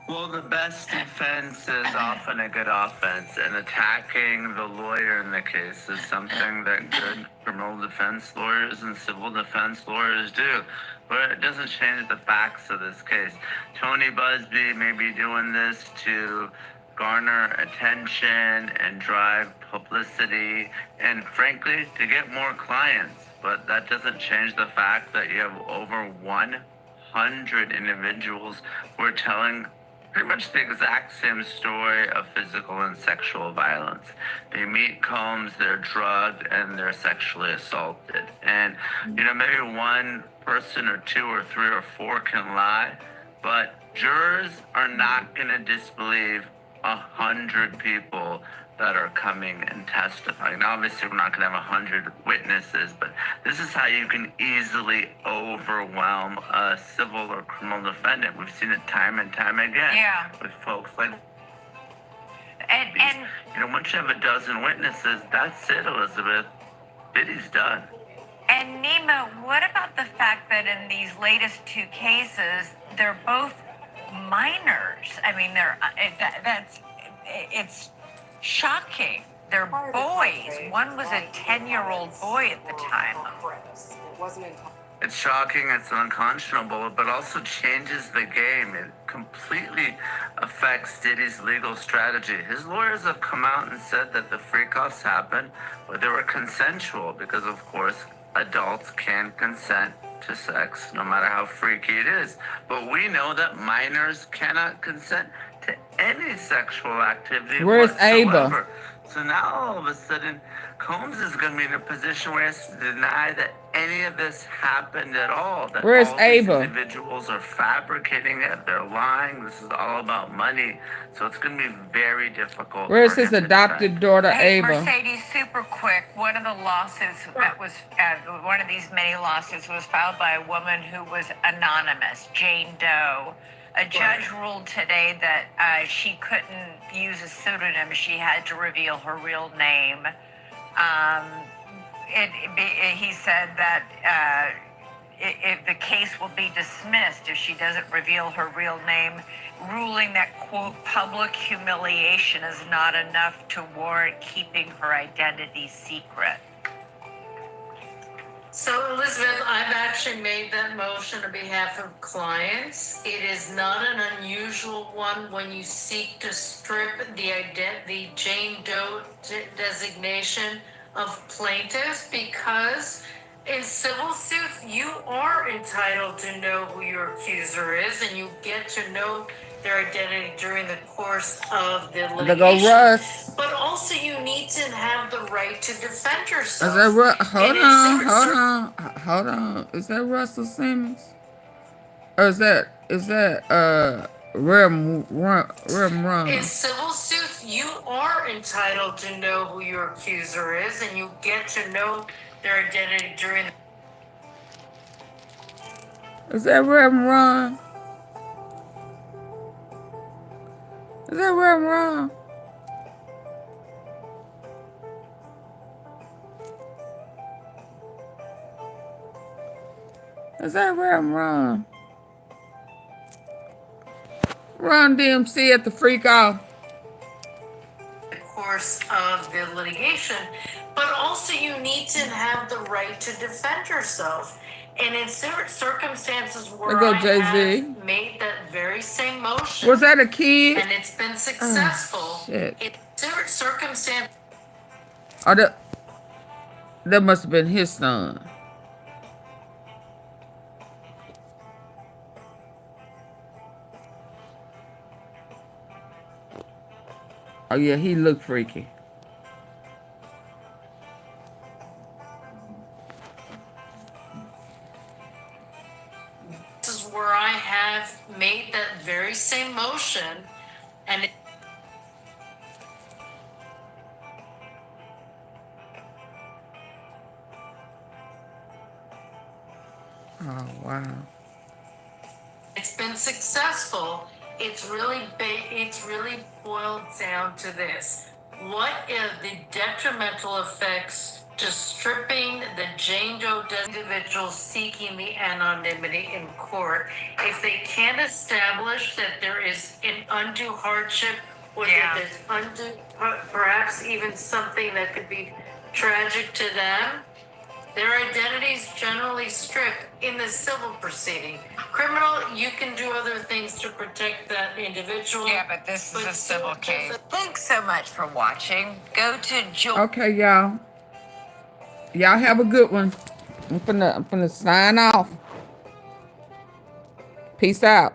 Well, the best defense is often a good offense, and attacking the lawyer in the case is something that good criminal defense lawyers and civil defense lawyers do. But it doesn't change the facts of this case. Tony Busby may be doing this to garner attention and drive publicity and, frankly, to get more clients. But that doesn't change the fact that you have over 100 individuals who are telling pretty much the exact same story of physical and sexual violence. They meet Combs, they're drugged, and they're sexually assaulted. And, maybe one person or two or three or four can lie, but jurors are not going to disbelieve 100 people that are coming and testifying. Now, obviously, we're not going to have 100 witnesses, but this is how you can easily overwhelm a civil or criminal defendant. We've seen it time and time again with folks like and once you have a dozen witnesses, that's it, Elizabeth. Diddy's done. And Nima, what about the fact that in these latest two cases, they're both minors? I mean, it's shocking. They're boys. One was a 10-year-old boy at the time. It's shocking, it's unconscionable, but also changes the game. It completely affects Diddy's legal strategy. His lawyers have come out and said that the freak-offs happened, but they were consensual because, of course, adults can consent to sex, no matter how freaky it is. But we know that minors cannot consent to any sexual activity Where's whatsoever. Ava? So now all of a sudden, Combs is going to be in a position where he has to deny that any of this happened at all. That Where's all these Ava? individuals are fabricating it. They're lying. This is all about money. So it's going to be very difficult. Where's for his him to adopted daughter, Hey, Ava? Mercedes, super quick. One of the lawsuits that was, one of these many lawsuits was filed by a woman who was anonymous, Jane Doe. A judge ruled today that she couldn't use a pseudonym. She had to reveal her real name. He said that if the case will be dismissed if she doesn't reveal her real name, ruling that, quote, public humiliation is not enough to warrant keeping her identity secret. So, Elizabeth, I've actually made that motion on behalf of clients. It is not an unusual one when you seek to strip the Jane Doe designation of plaintiffs, because in civil suits, you are entitled to know who your accuser is, and you get to know their identity during the course of the litigation. There go Russ. But also, you need to have the right to defend yourself. Is that Russ? Hold on. Is that Russell Simmons? Or is that Rem In civil suits, you are entitled to know who your accuser is, and you get to know their identity during. Is that Rem Ron? Is that Rem Ron? Is that Rem Ron? Ron DMC at the freak off. The course of the litigation, but also you need to have the right to defend yourself. And in certain circumstances where I have made that very same motion, was that a kid? And it's been successful. Oh, shit. In certain circumstances. Oh, that must have been his son. Oh yeah, he looked freaky. This is where I have made that very same motion, and it oh wow. It's been successful. It's really boiled down to this. What are the detrimental effects to stripping the Jane Doe individuals seeking the anonymity in court if they can't establish that there is an undue hardship, or that there's undue, perhaps even something that could be tragic to them? Their identities generally stripped in the civil proceeding. Criminal, you can do other things to protect that individual. Yeah, but this is a civil case. Thanks so much for watching. Go to Okay, y'all. Y'all have a good one. I'm finna sign off. Peace out.